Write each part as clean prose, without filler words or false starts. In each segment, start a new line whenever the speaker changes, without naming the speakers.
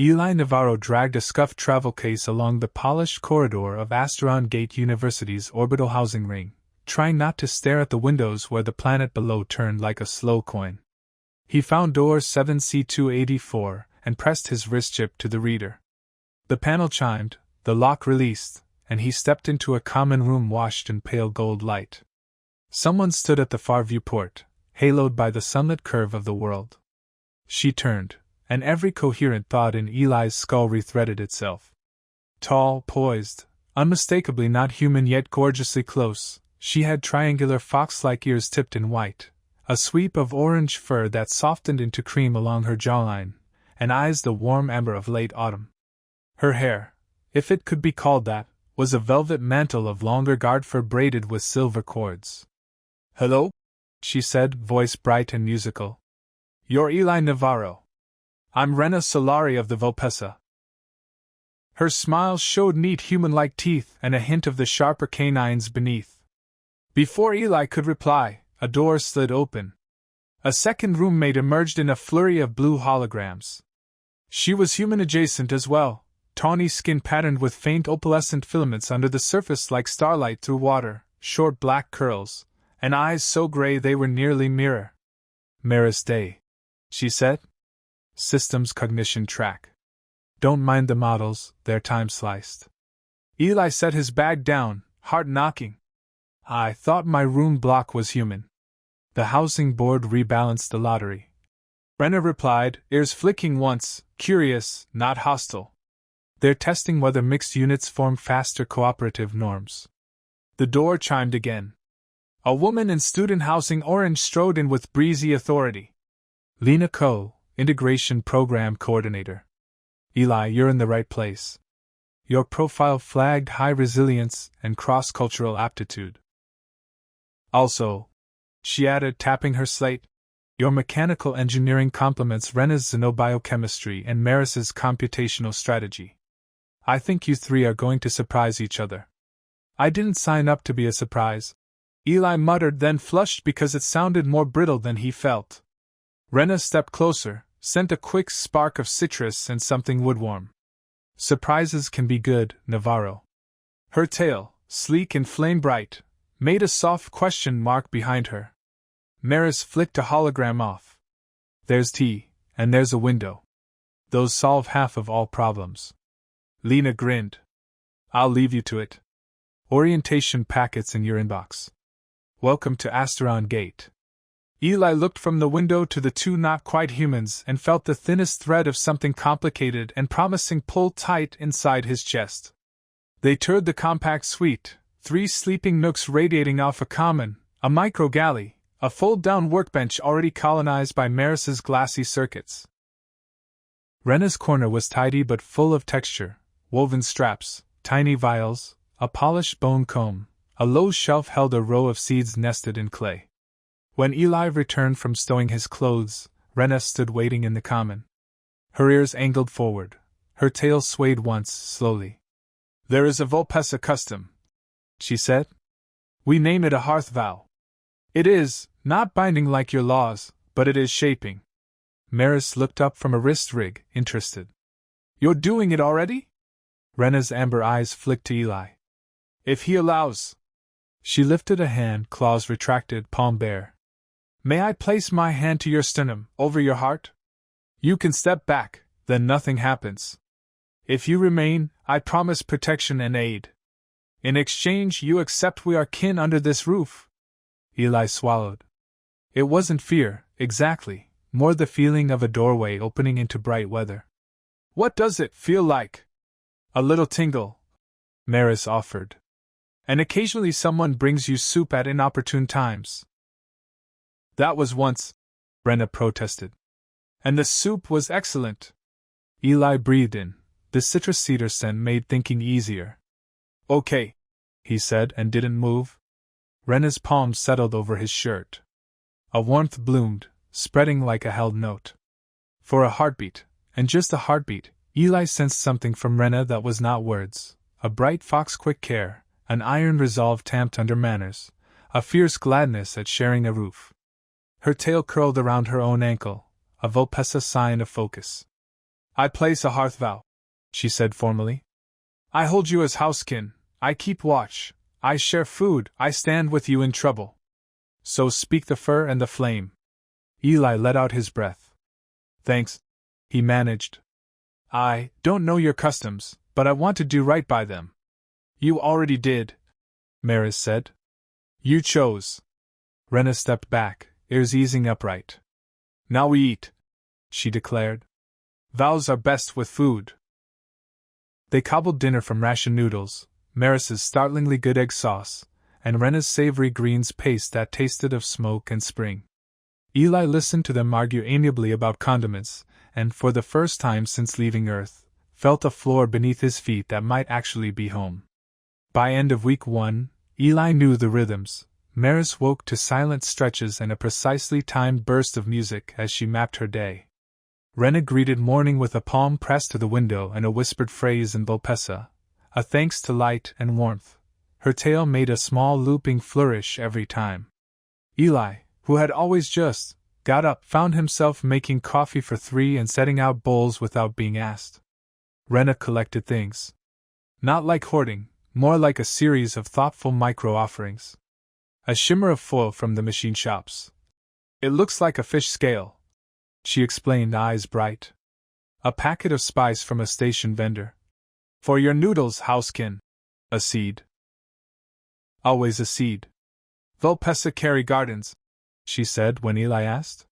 Eli Navarro dragged a scuffed travel case along the polished corridor of Galactic University's orbital housing ring, trying not to stare at the windows where the planet below turned like a slow coin. He found door 7C284 and pressed his wrist chip to the reader. The panel chimed, the lock released, and he stepped into a common room washed in pale gold light. Someone stood at the far viewport, haloed by the sunlit curve of the world. She turned, and every coherent thought in Eli's skull rethreaded itself. Tall, poised, unmistakably not human yet gorgeously close, she had triangular fox-like ears tipped in white, a sweep of orange fur that softened into cream along her jawline, and eyes the warm amber of late autumn. Her hair, if it could be called that, was a velvet mantle of longer guard fur braided with silver cords. "Hello?" she said, voice bright and musical. "You're Eli Navarro. I'm Renna Solari of the Vulpine." Her smile showed neat human-like teeth and a hint of the sharper canines beneath. Before Eli could reply, a door slid open. A second roommate emerged in a flurry of blue holograms. She was human-adjacent as well, tawny skin patterned with faint opalescent filaments under the surface like starlight through water, short black curls, and eyes so gray they were nearly mirror. "Maris Day," she said. "Systems cognition track. Don't mind the models, they're time-sliced." Eli set his bag down, heart knocking. "I thought my room block was human." The housing board rebalanced the lottery. Renna replied, ears flicking once, curious, not hostile. "They're testing whether mixed units form faster cooperative norms." The door chimed again. A woman in student housing orange strode in with breezy authority. "Lena Ko, Integration Program Coordinator." "Eli, you're in the right place. Your profile flagged high resilience and cross-cultural aptitude. Also," she added, tapping her slate, "your mechanical engineering complements Renna's xenobiochemistry and Maris's computational strategy. I think you three are going to surprise each other." "I didn't sign up to be a surprise," Eli muttered, then flushed because it sounded more brittle than he felt. Renna stepped closer, sent a quick spark of citrus and something woodwarm. "Surprises can be good, Navarro." Her tail, sleek and flame-bright, made a soft question mark behind her. Maris flicked a hologram off. "There's tea, and there's a window. Those solve half of all problems." Lena grinned. "I'll leave you to it. Orientation packets in your inbox. Welcome to Asteron Gate." Eli looked from the window to the two not-quite-humans and felt the thinnest thread of something complicated and promising pull tight inside his chest. They toured the compact suite, 3 sleeping nooks radiating off a common, a micro-galley, a fold-down workbench already colonized by Maris's glassy circuits. Renna's corner was tidy but full of texture, woven straps, tiny vials, a polished bone comb. A low shelf held a row of seeds nested in clay. When Eli returned from stowing his clothes, Renna stood waiting in the common. Her ears angled forward, her tail swayed once, slowly. "There is a Vulpine custom," she said. "We name it a hearth vow. It is, not binding like your laws, but it is shaping." Maris looked up from a wrist rig, interested. "You're doing it already?" Renna's amber eyes flicked to Eli. "If he allows." She lifted a hand, claws retracted, palm bare. "May I place my hand to your sternum, over your heart? You can step back, then nothing happens. If you remain, I promise protection and aid. In exchange, you accept we are kin under this roof." Eli swallowed. It wasn't fear, exactly, more the feeling of a doorway opening into bright weather. "What does it feel like?" "A little tingle," Maris offered. "And occasionally someone brings you soup at inopportune times." "That was once," Renna protested. "And the soup was excellent." Eli breathed in. The citrus cedar scent made thinking easier. "Okay," he said and didn't move. Renna's palm settled over his shirt. A warmth bloomed, spreading like a held note. For a heartbeat, and just a heartbeat, Eli sensed something from Renna that was not words. A bright fox-quick care, an iron resolve tamped under manners, a fierce gladness at sharing a roof. Her tail curled around her own ankle, a Vulpine sign of focus. I place a hearth vow, she said formally. I hold you as housekin, I keep watch, I share food, I stand with you in trouble. So speak the fur and the flame. Eli let out his breath. Thanks, he managed. I don't know your customs, but I want to do right by them. You already did, Maris said. You chose. Renna stepped back, ears easing upright. Now we eat, she declared. Vows are best with food. They cobbled dinner from ration noodles, Maris's startlingly good egg sauce, and Renna's savory greens paste that tasted of smoke and spring. Eli listened to them argue amiably about condiments, and for the first time since leaving Earth, felt a floor beneath his feet that might actually be home. By end of week 1, Eli knew the rhythms. Maris woke to silent stretches and a precisely timed burst of music as she mapped her day. Renna greeted morning with a palm pressed to the window and a whispered phrase in Vulpessa, a thanks to light and warmth. Her tail made a small looping flourish every time. Eli, who had always just got up, found himself making coffee for 3 and setting out bowls without being asked. Renna collected things. Not like hoarding, more like a series of thoughtful micro-offerings. A shimmer of foil from the machine shops. It looks like a fish scale, she explained, eyes bright. A packet of spice from a station vendor. For your noodles, housekin. A seed. Always a seed. Vulpessa carry gardens, she said when Eli asked.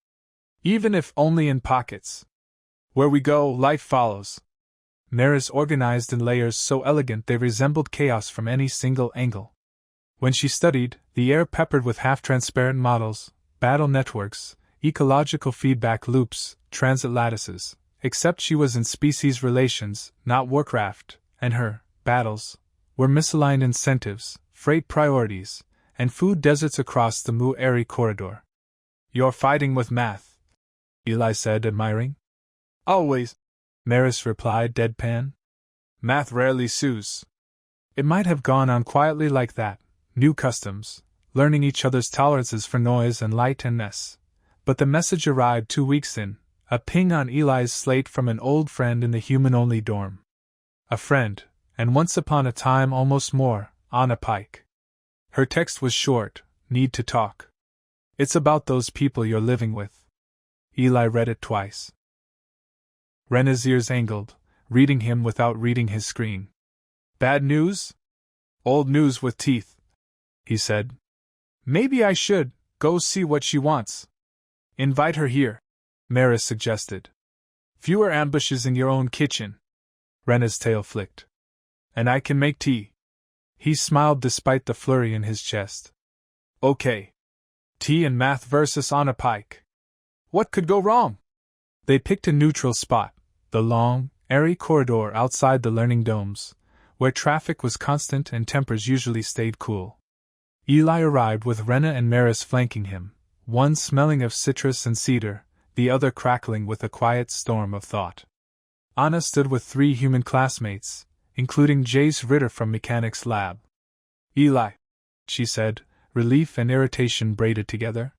Even if only in pockets. Where we go, life follows. Maris organized in layers so elegant they resembled chaos from any single angle. When she studied, the air peppered with half-transparent models, battle networks, ecological feedback loops, transit lattices, except she was in species relations, not warcraft, and her battles were misaligned incentives, freight priorities, and food deserts across the Mu-Eri corridor. You're fighting with math, Eli said, admiring. Always, Maris replied deadpan. Math rarely sues. It might have gone on quietly like that, new customs, learning each other's tolerances for noise and light and mess. But the message arrived 2 weeks in, a ping on Eli's slate from an old friend in the human-only dorm. A friend, and once upon a time almost more, Anna Pike. Her text was short, need to talk. It's about those people you're living with. Eli read it twice. Renna's ears angled, reading him without reading his screen. Bad news? Old news with teeth, he said. Maybe I should go see what she wants. Invite her here, Maris suggested. Fewer ambushes in your own kitchen. Renna's tail flicked. And I can make tea. He smiled despite the flurry in his chest. Okay. Tea and math versus Anna Pike. What could go wrong? They picked a neutral spot, the long, airy corridor outside the learning domes, where traffic was constant and tempers usually stayed cool. Eli arrived with Renna and Maris flanking him, one smelling of citrus and cedar, the other crackling with a quiet storm of thought. Anna stood with 3 human classmates, including Jace Ritter from Mechanics Lab. Eli, she said, relief and irritation braided together.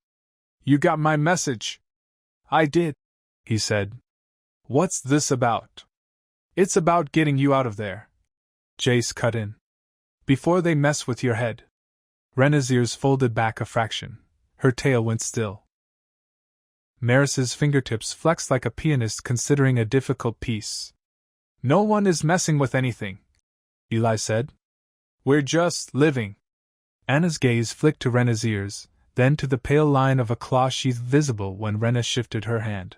You got my message. I did, he said. What's this about? It's about getting you out of there. Jace cut in. Before they mess with your head. Renna's ears folded back a fraction. Her tail went still. Maris's fingertips flexed like a pianist considering a difficult piece. No one is messing with anything, Eli said. We're just living. Anna's gaze flicked to Renna's ears, then to the pale line of a claw sheath visible when Renna shifted her hand.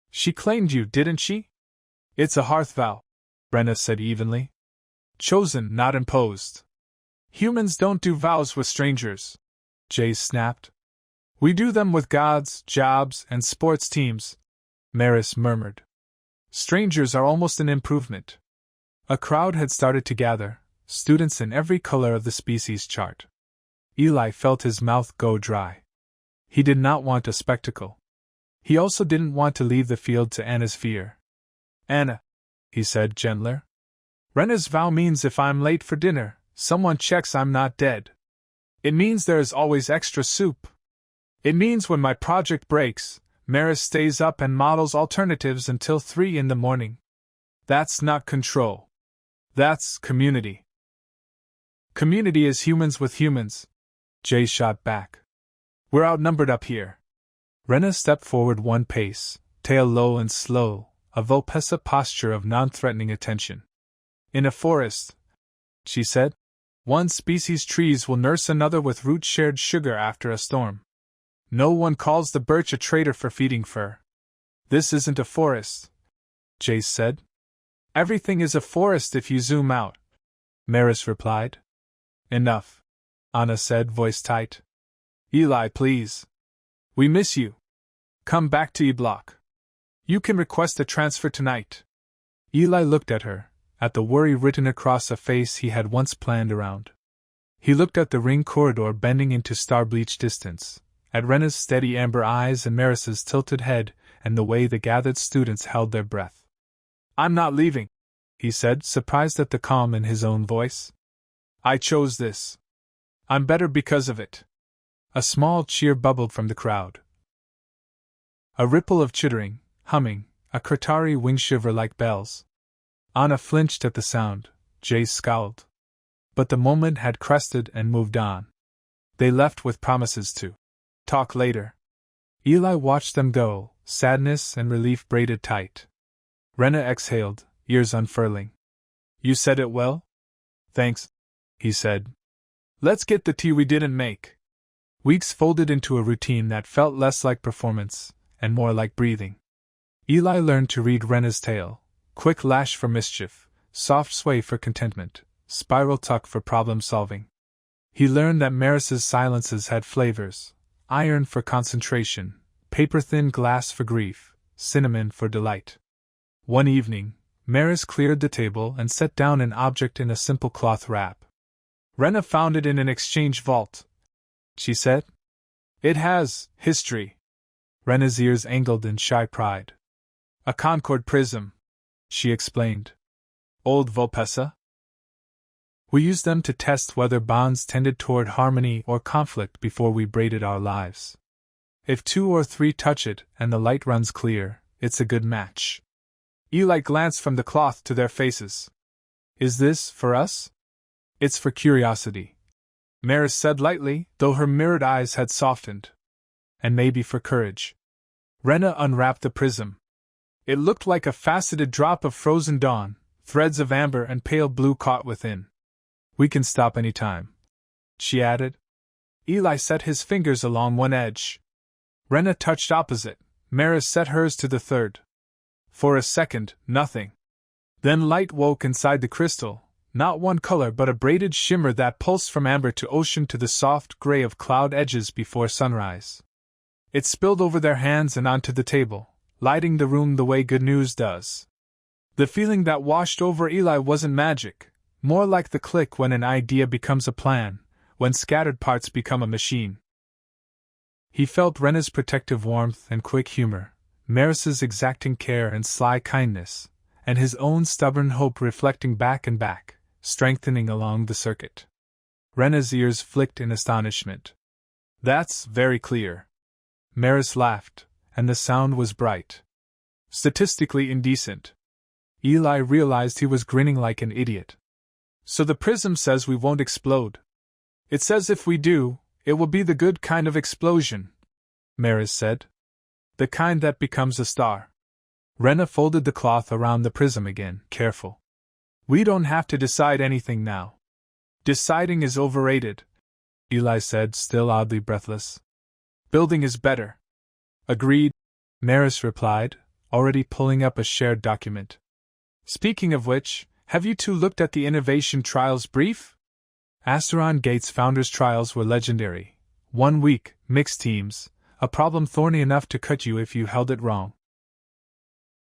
She claimed you, didn't she? It's a hearth vow, Renna said evenly. Chosen, not imposed. Humans don't do vows with strangers, Jace snapped. We do them with gods, jobs, and sports teams, Maris murmured. Strangers are almost an improvement. A crowd had started to gather, students in every color of the species chart. Eli felt his mouth go dry. He did not want a spectacle. He also didn't want to leave the field to Anna's fear. Anna, he said gentler. Renna's vow means if I'm late for dinner, someone checks I'm not dead. It means there is always extra soup. It means when my project breaks, Maris stays up and models alternatives until 3 in the morning. That's not control. That's community. Community is humans with humans, Jay shot back. We're outnumbered up here. Renna stepped forward one pace, tail low and slow, a Vulpessa posture of non-threatening attention. In a forest, she said, one species trees will nurse another with root-shared sugar after a storm. No one calls the birch a traitor for feeding fur. This isn't a forest, Jace said. Everything is a forest if you zoom out, Maris replied. Enough, Anna said, voice tight. Eli, please. We miss you. Come back to E-Block. You can request a transfer tonight. Eli looked at her, at the worry written across a face he had once planned around. He looked at the ring corridor bending into star-bleached distance, at Renna's steady amber eyes and Maris's tilted head, and the way the gathered students held their breath. I'm not leaving, he said, surprised at the calm in his own voice. I chose this. I'm better because of it. A small cheer bubbled from the crowd. A ripple of chittering, humming, a Kratari wing shiver like bells. Anna flinched at the sound, Jay scowled. But the moment had crested and moved on. They left with promises to talk later. Eli watched them go, sadness and relief braided tight. Renna exhaled, ears unfurling. You said it well? Thanks, he said. Let's get the tea we didn't make. Weeks folded into a routine that felt less like performance, and more like breathing. Eli learned to read Renna's tale, quick lash for mischief, soft sway for contentment, spiral tuck for problem solving. He learned that Maris's silences had flavors, iron for concentration, paper-thin glass for grief, cinnamon for delight. One evening, Maris cleared the table and set down an object in a simple cloth wrap. Renna found it in an exchange vault, she said. It has history. Renna's ears angled in shy pride. A Concord prism, she explained. Old Vulpessa? We used them to test whether bonds tended toward harmony or conflict before we braided our lives. If 2 or 3 touch it and the light runs clear, it's a good match. Eli glanced from the cloth to their faces. Is this for us? It's for curiosity, Maris said lightly, though her mirrored eyes had softened. And maybe for courage. Renna unwrapped the prism. It looked like a faceted drop of frozen dawn, threads of amber and pale blue caught within. We can stop any time, she added. Eli set his fingers along one edge. Renna touched opposite. Maris set hers to the third. For a second, nothing. Then light woke inside the crystal, not one color but a braided shimmer that pulsed from amber to ocean to the soft gray of cloud edges before sunrise. It spilled over their hands and onto the table, lighting the room the way good news does. The feeling that washed over Eli wasn't magic, more like the click when an idea becomes a plan, when scattered parts become a machine. He felt Renna's protective warmth and quick humor, Maris's exacting care and sly kindness, and his own stubborn hope reflecting back and back, strengthening along the circuit. Renna's ears flicked in astonishment. That's very clear. Maris laughed, and the sound was bright. Statistically indecent. Eli realized he was grinning like an idiot. So the prism says we won't explode. It says if we do, it will be the good kind of explosion, Maris said. The kind that becomes a star. Renna folded the cloth around the prism again, careful. We don't have to decide anything now. Deciding is overrated, Eli said, still oddly breathless. Building is better. Agreed, Maris replied, already pulling up a shared document. Speaking of which, have you two looked at the Innovation Trials brief? Asteron Gate's founders' trials were legendary. 1 week, mixed teams, a problem thorny enough to cut you if you held it wrong.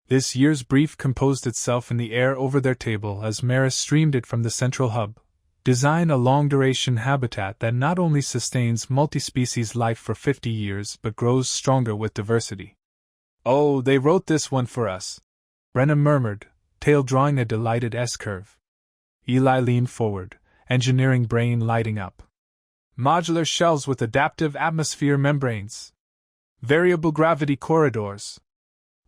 This year's brief composed itself in the air over their table as Maris streamed it from the central hub. Design a long-duration habitat that not only sustains multi-species life for 50 years but grows stronger with diversity. Oh, they wrote this one for us, Renna murmured, tail drawing a delighted S-curve. Eli leaned forward, engineering brain lighting up. Modular shells with adaptive atmosphere membranes. Variable gravity corridors.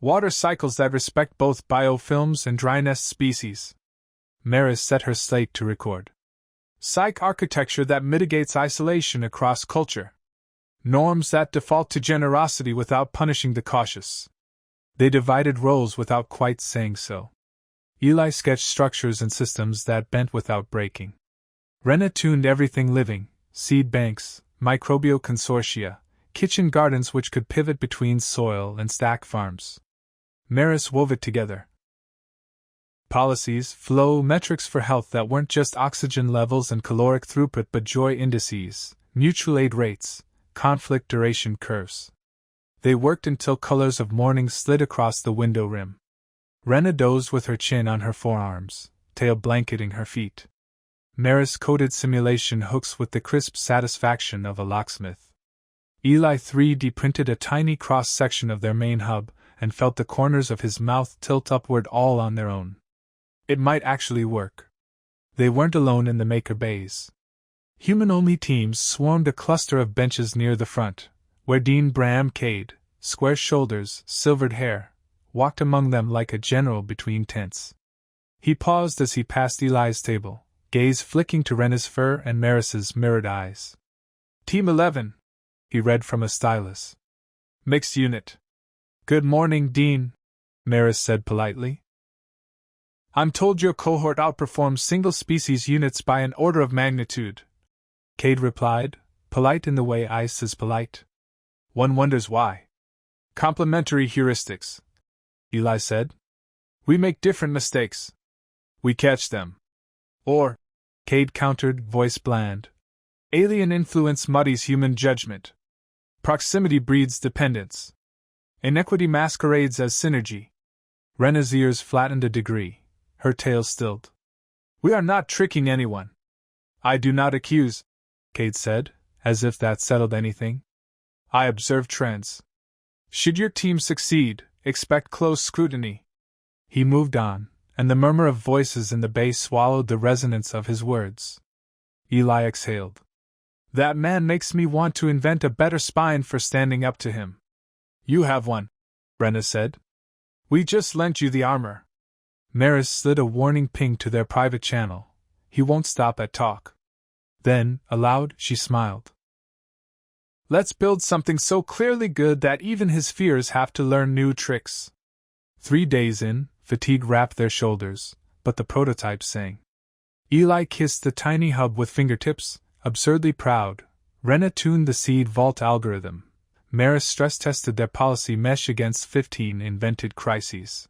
Water cycles that respect both biofilms and dry nest species. Maris set her slate to record. Psych architecture that mitigates isolation across culture. Norms that default to generosity without punishing the cautious. They divided roles without quite saying so. Eli sketched structures and systems that bent without breaking. Renna tuned everything living: seed banks, microbial consortia, kitchen gardens which could pivot between soil and stack farms. Maris wove it together. Policies, flow metrics for health that weren't just oxygen levels and caloric throughput but joy indices, mutual aid rates, conflict duration curves. They worked until colors of morning slid across the window rim. Renna dozed with her chin on her forearms, tail blanketing her feet. Maris coded simulation hooks with the crisp satisfaction of a locksmith. Eli 3D printed a tiny cross-section of their main hub and felt the corners of his mouth tilt upward all on their own. It might actually work. They weren't alone in the maker bays. Human-only teams swarmed a cluster of benches near the front, where Dean Bram Cade, square shoulders, silvered hair, walked among them like a general between tents. He paused as he passed Eli's table, gaze flicking to Renna's fur and Maris's mirrored eyes. Team 11, he read from a stylus. Mixed unit. Good morning, Dean, Maris said politely. I'm told your cohort outperforms single-species units by an order of magnitude, Cade replied, polite in the way ice is polite. One wonders why. Complementary heuristics, Eli said. We make different mistakes. We catch them. Or, Cade countered, voice bland. Alien influence muddies human judgment. Proximity breeds dependence. Inequity masquerades as synergy. Renna's ears flattened a degree, her tail stilled. We are not tricking anyone. I do not accuse, Cade said, as if that settled anything. I observe trends. Should your team succeed, expect close scrutiny. He moved on, and the murmur of voices in the bay swallowed the resonance of his words. Eli exhaled. That man makes me want to invent a better spine for standing up to him. You have one, Renna said. We just lent you the armor. Maris slid a warning ping to their private channel. He won't stop at talk. Then, aloud, she smiled. Let's build something so clearly good that even his fears have to learn new tricks. 3 days in, fatigue wrapped their shoulders, but the prototype sang. Eli kissed the tiny hub with fingertips, absurdly proud. Renna tuned the seed vault algorithm. Maris stress-tested their policy mesh against 15 invented crises.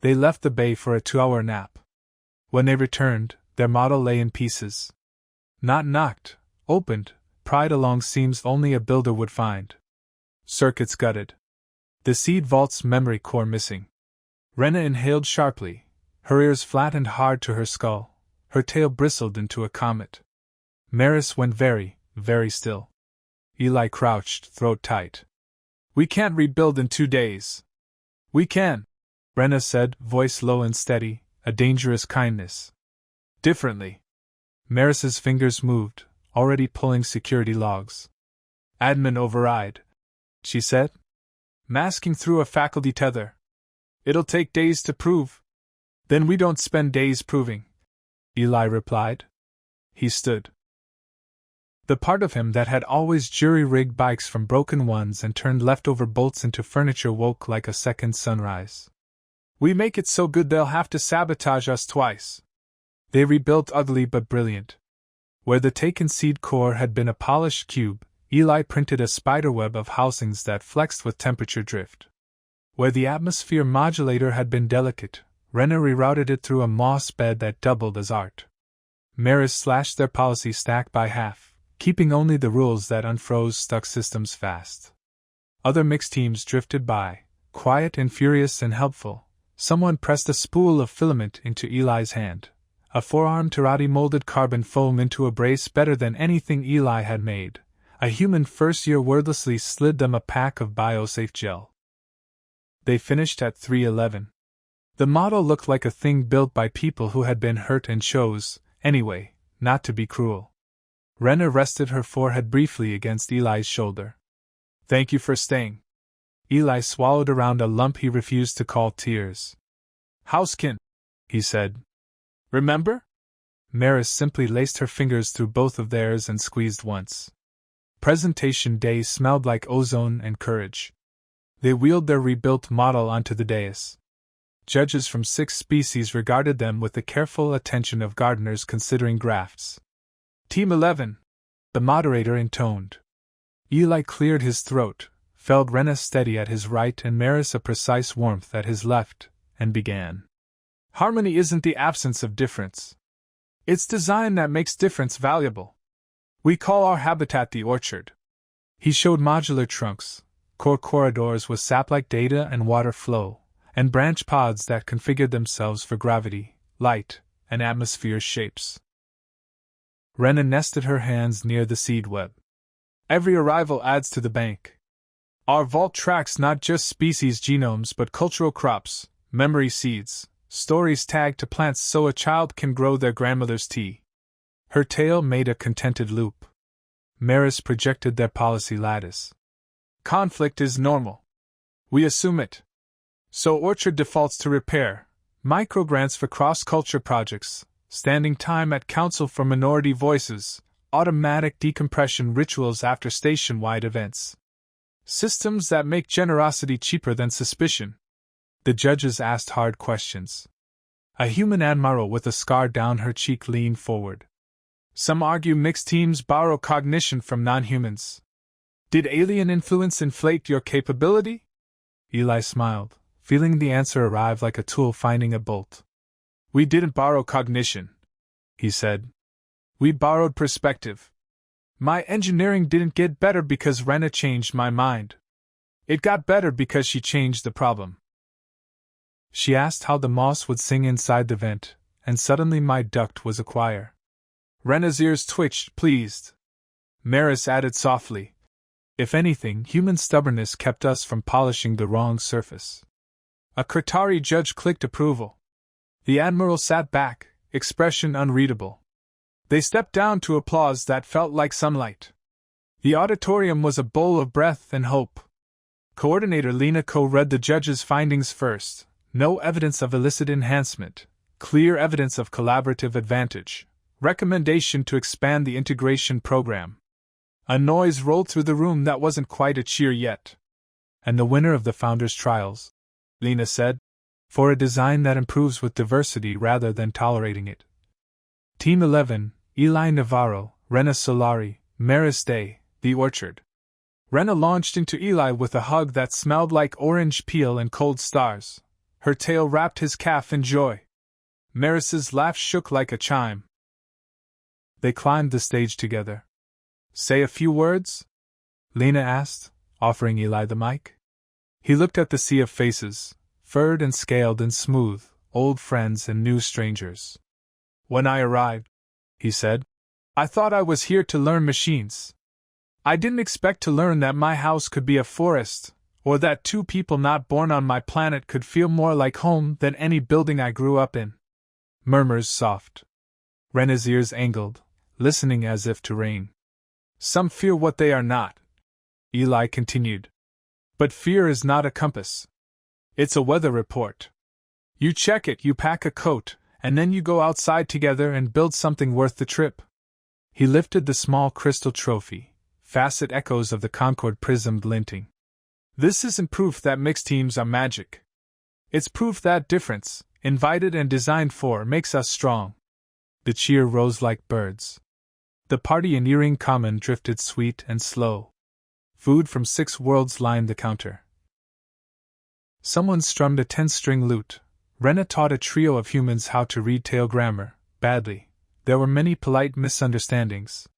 They left the bay for a 2-hour nap. When they returned, their model lay in pieces. Not knocked, opened, pried along seams only a builder would find. Circuits gutted. The seed vault's memory core missing. Renna inhaled sharply, her ears flattened hard to her skull, her tail bristled into a comet. Maris went very, very still. Eli crouched, throat tight. We can't rebuild in 2 days. We can, Renna said, voice low and steady, a dangerous kindness. Differently. Maris's fingers moved, already pulling security logs. Admin override, she said. Masking through a faculty tether. It'll take days to prove. Then we don't spend days proving, Eli replied. He stood. The part of him that had always jury-rigged bikes from broken ones and turned leftover bolts into furniture woke like a second sunrise. We make it so good they'll have to sabotage us twice. They rebuilt ugly but brilliant. Where the taken seed core had been a polished cube, Eli printed a spiderweb of housings that flexed with temperature drift. Where the atmosphere modulator had been delicate, Renna rerouted it through a moss bed that doubled as art. Maris slashed their policy stack by half, keeping only the rules that unfroze stuck systems fast. Other mixed teams drifted by, quiet and furious and helpful. Someone pressed a spool of filament into Eli's hand. A forearm Tarati molded carbon foam into a brace better than anything Eli had made. A human first-year wordlessly slid them a pack of biosafe gel. They finished at 3:11. The model looked like a thing built by people who had been hurt and chose, anyway, not to be cruel. Renna rested her forehead briefly against Eli's shoulder. Thank you for staying. Eli swallowed around a lump he refused to call tears. Housekin, he said. Remember? Maris simply laced her fingers through both of theirs and squeezed once. Presentation day smelled like ozone and courage. They wheeled their rebuilt model onto the dais. Judges from 6 species regarded them with the careful attention of gardeners considering grafts. Team 11, the moderator intoned. Eli cleared his throat, felt Renna steady at his right and Maris a precise warmth at his left, and began. Harmony isn't the absence of difference. It's design that makes difference valuable. We call our habitat the orchard. He showed modular trunks, core corridors with sap-like data and water flow, and branch pods that configured themselves for gravity, light, and atmosphere shapes. Renna nested her hands near the seed web. Every arrival adds to the bank. Our vault tracks not just species genomes but cultural crops, memory seeds, stories tagged to plants so a child can grow their grandmother's tea. Her tail made a contented loop. Maris projected their policy lattice. Conflict is normal. We assume it. So Orchard defaults to repair, microgrants for cross-culture projects, standing time at Council for Minority Voices, automatic decompression rituals after station-wide events. Systems that make generosity cheaper than suspicion. The judges asked hard questions. A human admiral with a scar down her cheek leaned forward. Some argue mixed teams borrow cognition from non-humans. Did alien influence inflate your capability? Eli smiled, feeling the answer arrive like a tool finding a bolt. We didn't borrow cognition, he said. We borrowed perspective. My engineering didn't get better because Renna changed my mind. It got better because she changed the problem. She asked how the moss would sing inside the vent, and suddenly my duct was a choir. Renna's ears twitched, pleased. Maris added softly, if anything, human stubbornness kept us from polishing the wrong surface. A Kratari judge clicked approval. The admiral sat back, expression unreadable. They stepped down to applause that felt like sunlight. The auditorium was a bowl of breath and hope. Coordinator Lena co-read the judge's findings first. No evidence of illicit enhancement, clear evidence of collaborative advantage, recommendation to expand the integration program. A noise rolled through the room that wasn't quite a cheer yet. And the winner of the Founders' Trials, Lena said, for a design that improves with diversity rather than tolerating it. Team 11, Eli Navarro, Renna Solari, Maris Day, The Orchard. Renna launched into Eli with a hug that smelled like orange peel and cold stars. Her tail wrapped his calf in joy. Maris's laugh shook like a chime. They climbed the stage together. Say a few words? Lena asked, offering Eli the mic. He looked at the sea of faces, furred and scaled and smooth, old friends and new strangers. When I arrived, he said, I thought I was here to learn machines. I didn't expect to learn that my house could be a forest, or that 2 people not born on my planet could feel more like home than any building I grew up in. Murmurs soft. Renna's ears angled, listening as if to rain. Some fear what they are not, Eli continued. But fear is not a compass. It's a weather report. You check it, you pack a coat, and then you go outside together and build something worth the trip. He lifted the small crystal trophy, facet echoes of the Concord prism glinting. This isn't proof that mixed teams are magic. It's proof that difference, invited and designed for, makes us strong. The cheer rose like birds. The party in Earring Common drifted sweet and slow. Food from 6 worlds lined the counter. Someone strummed a 10-string lute. Renna taught a trio of humans how to read tail grammar, badly. There were many polite misunderstandings.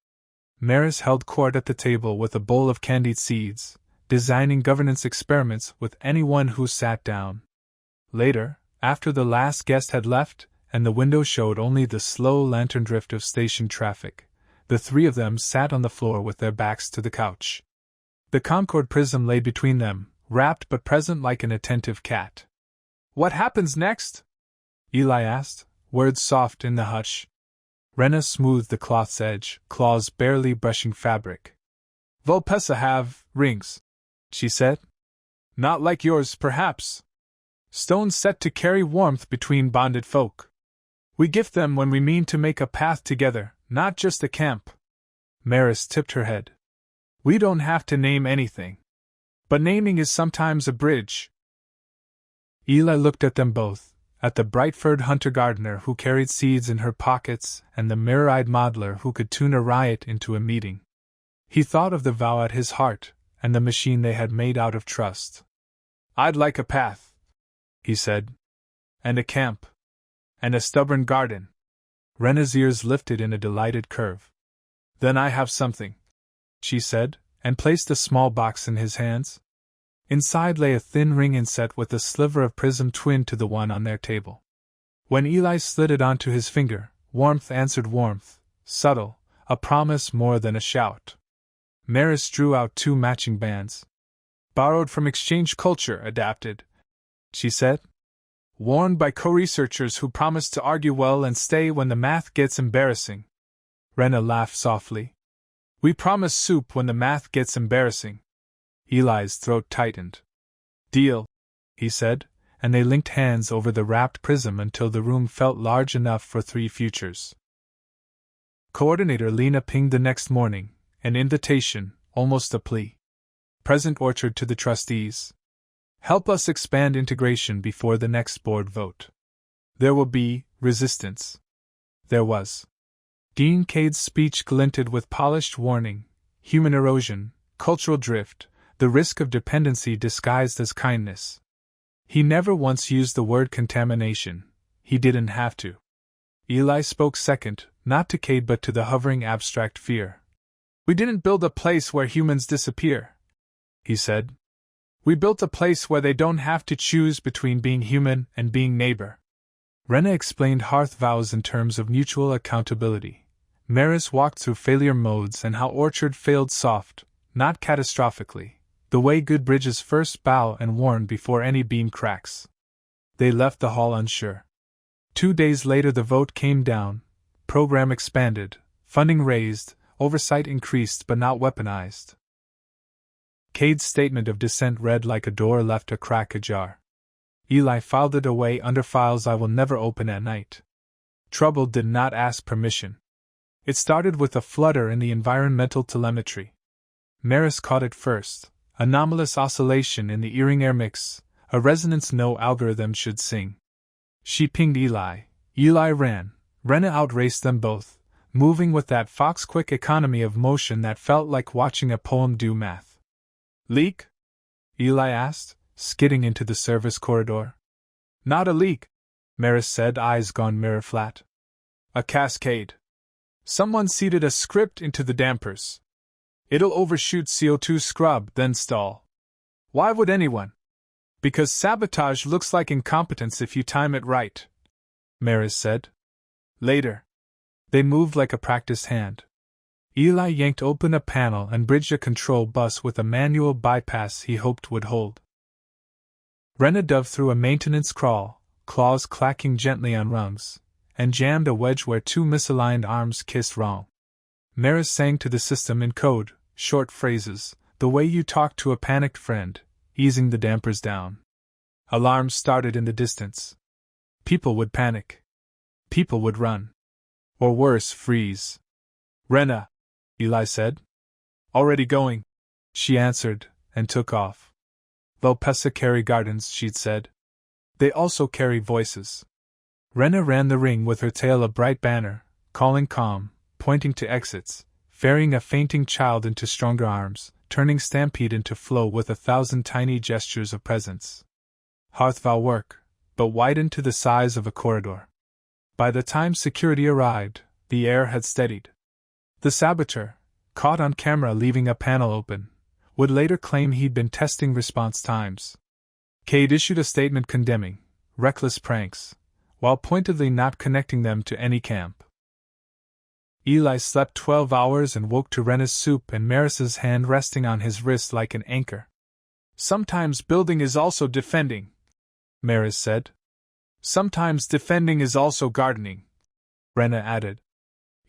Maris held court at the table with a bowl of candied seeds, designing governance experiments with anyone who sat down. Later, after the last guest had left, and the window showed only the slow lantern drift of station traffic, the 3 of them sat on the floor with their backs to the couch. The Concord prism lay between them, rapt but present like an attentive cat. What happens next? Eli asked, words soft in the hush. Renna smoothed the cloth's edge, claws barely brushing fabric. Vulpessa have rings, she said. Not like yours, perhaps. Stones set to carry warmth between bonded folk. We gift them when we mean to make a path together, not just a camp. Maris tipped her head. We don't have to name anything. But naming is sometimes a bridge. Eli looked at them both, at the bright-furred hunter-gardener who carried seeds in her pockets and the mirror-eyed modeler who could tune a riot into a meeting. He thought of the vow at his heart, and the machine they had made out of trust. I'd like a path, he said. And a camp. And a stubborn garden. Renna's ears lifted in a delighted curve. Then I have something, she said, and placed a small box in his hands. Inside lay a thin ring inset with a sliver of prism twinned to the one on their table. When Eli slid it onto his finger, warmth answered warmth, subtle, a promise more than a shout. Maris drew out 2 matching bands. Borrowed from exchange culture, adapted, she said. Worn by co-researchers who promise to argue well and stay when the math gets embarrassing. Renna laughed softly. We promise soup when the math gets embarrassing. Eli's throat tightened. Deal, he said, and they linked hands over the wrapped prism until the room felt large enough for 3 futures. Coordinator Lena pinged the next morning, an invitation, almost a plea. Present orchard to the trustees. Help us expand integration before the next board vote. There will be resistance. There was. Dean Cade's speech glinted with polished warning, human erosion, cultural drift, the risk of dependency disguised as kindness. He never once used the word contamination. He didn't have to. Eli spoke second, not to Cade but to the hovering abstract fear. We didn't build a place where humans disappear, he said. We built a place where they don't have to choose between being human and being neighbor. Renna explained hearth vows in terms of mutual accountability. Maris walked through failure modes and how Orchard failed soft, not catastrophically, the way good bridges first bow and warn before any beam cracks. They left the hall unsure. 2 days later the vote came down, program expanded, funding raised, oversight increased but not weaponized. Cade's statement of dissent read like a door left a crack ajar. Eli filed it away under files I will never open at night. Trouble did not ask permission. It started with a flutter in the environmental telemetry. Maris caught it first, anomalous oscillation in the earring air mix, a resonance no algorithm should sing. She pinged Eli. Eli ran. Renna outraced them both, moving with that fox-quick economy of motion that felt like watching a poem do math. Leak? Eli asked, skidding into the service corridor. Not a leak, Maris said, eyes gone mirror flat. A cascade. Someone seeded a script into the dampers. It'll overshoot CO2 scrub, then stall. Why would anyone? Because sabotage looks like incompetence if you time it right, Maris said. Later. They moved like a practiced hand. Eli yanked open a panel and bridged a control bus with a manual bypass he hoped would hold. Renna dove through a maintenance crawl, claws clacking gently on rungs, and jammed a wedge where 2 misaligned arms kissed wrong. Maris sang to the system in code, short phrases, the way you talk to a panicked friend, easing the dampers down. Alarms started in the distance. People would panic. People would run. Or worse, freeze. Renna, Eli said. Already going, she answered, and took off. Vulpesa carry gardens, she'd said. They also carry voices. Renna ran the ring with her tail a bright banner, calling calm, pointing to exits, ferrying a fainting child into stronger arms, turning stampede into flow with 1,000 tiny gestures of presence. Hearthvow work, but widened to the size of a corridor. By the time security arrived, the air had steadied. The saboteur, caught on camera leaving a panel open, would later claim he'd been testing response times. Cade issued a statement condemning reckless pranks, while pointedly not connecting them to any camp. Eli slept 12 hours and woke to Renna's soup and Maris's hand resting on his wrist like an anchor. Sometimes building is also defending, Maris said. Sometimes defending is also gardening, Renna added.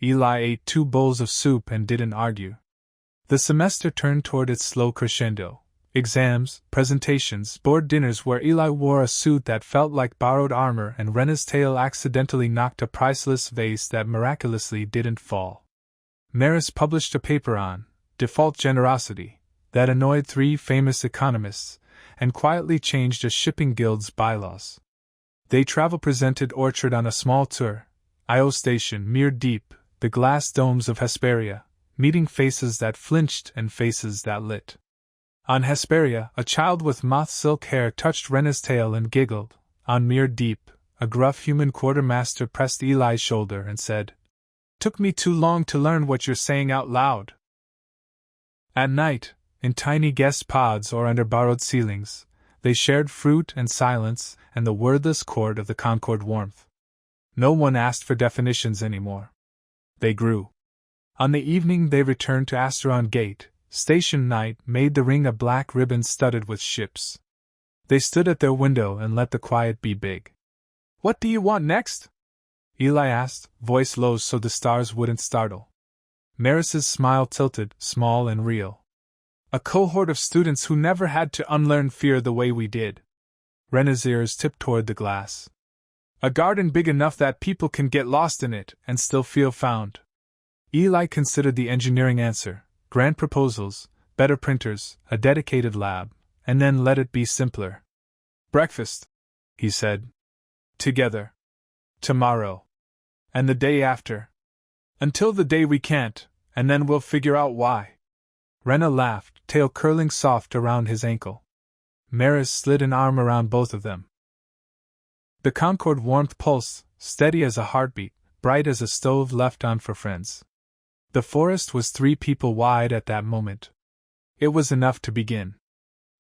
Eli ate 2 bowls of soup and didn't argue. The semester turned toward its slow crescendo, Exams, presentations, board dinners where Eli wore a suit that felt like borrowed armor and Renna's tail accidentally knocked a priceless vase that miraculously didn't fall. Maris published a paper on default generosity that annoyed 3 famous economists and quietly changed a shipping guild's bylaws. They travel presented Orchard on a small tour, Io Station, Mere Deep, the glass domes of Hesperia, meeting faces that flinched and faces that lit. On Hesperia, a child with moth silk hair touched Renna's tail and giggled. On Mere Deep, a gruff human quartermaster pressed Eli's shoulder and said, "Took me too long to learn what you're saying out loud." At night, in tiny guest pods or under borrowed ceilings, they shared fruit and silence and the wordless chord of the Concord warmth. No one asked for definitions anymore. They grew. On the evening they returned to Asteron Gate, station night made the ring a black ribbon studded with ships. They stood at their window and let the quiet be big. "What do you want next?" Eli asked, voice low so the stars wouldn't startle. Maris's smile tilted, small and real. "A cohort of students who never had to unlearn fear the way we did." Renna's ears tipped toward the glass. "A garden big enough that people can get lost in it and still feel found." Eli considered the engineering answer. Grant proposals, better printers, a dedicated lab, and then let it be simpler. "Breakfast," he said. "Together. Tomorrow. And the day after. Until the day we can't, and then we'll figure out why." Renna laughed, tail curling soft around his ankle. Maris slid an arm around both of them. The Concord warmth pulsed, steady as a heartbeat, bright as a stove left on for friends. The forest was 3 people wide at that moment. It was enough to begin.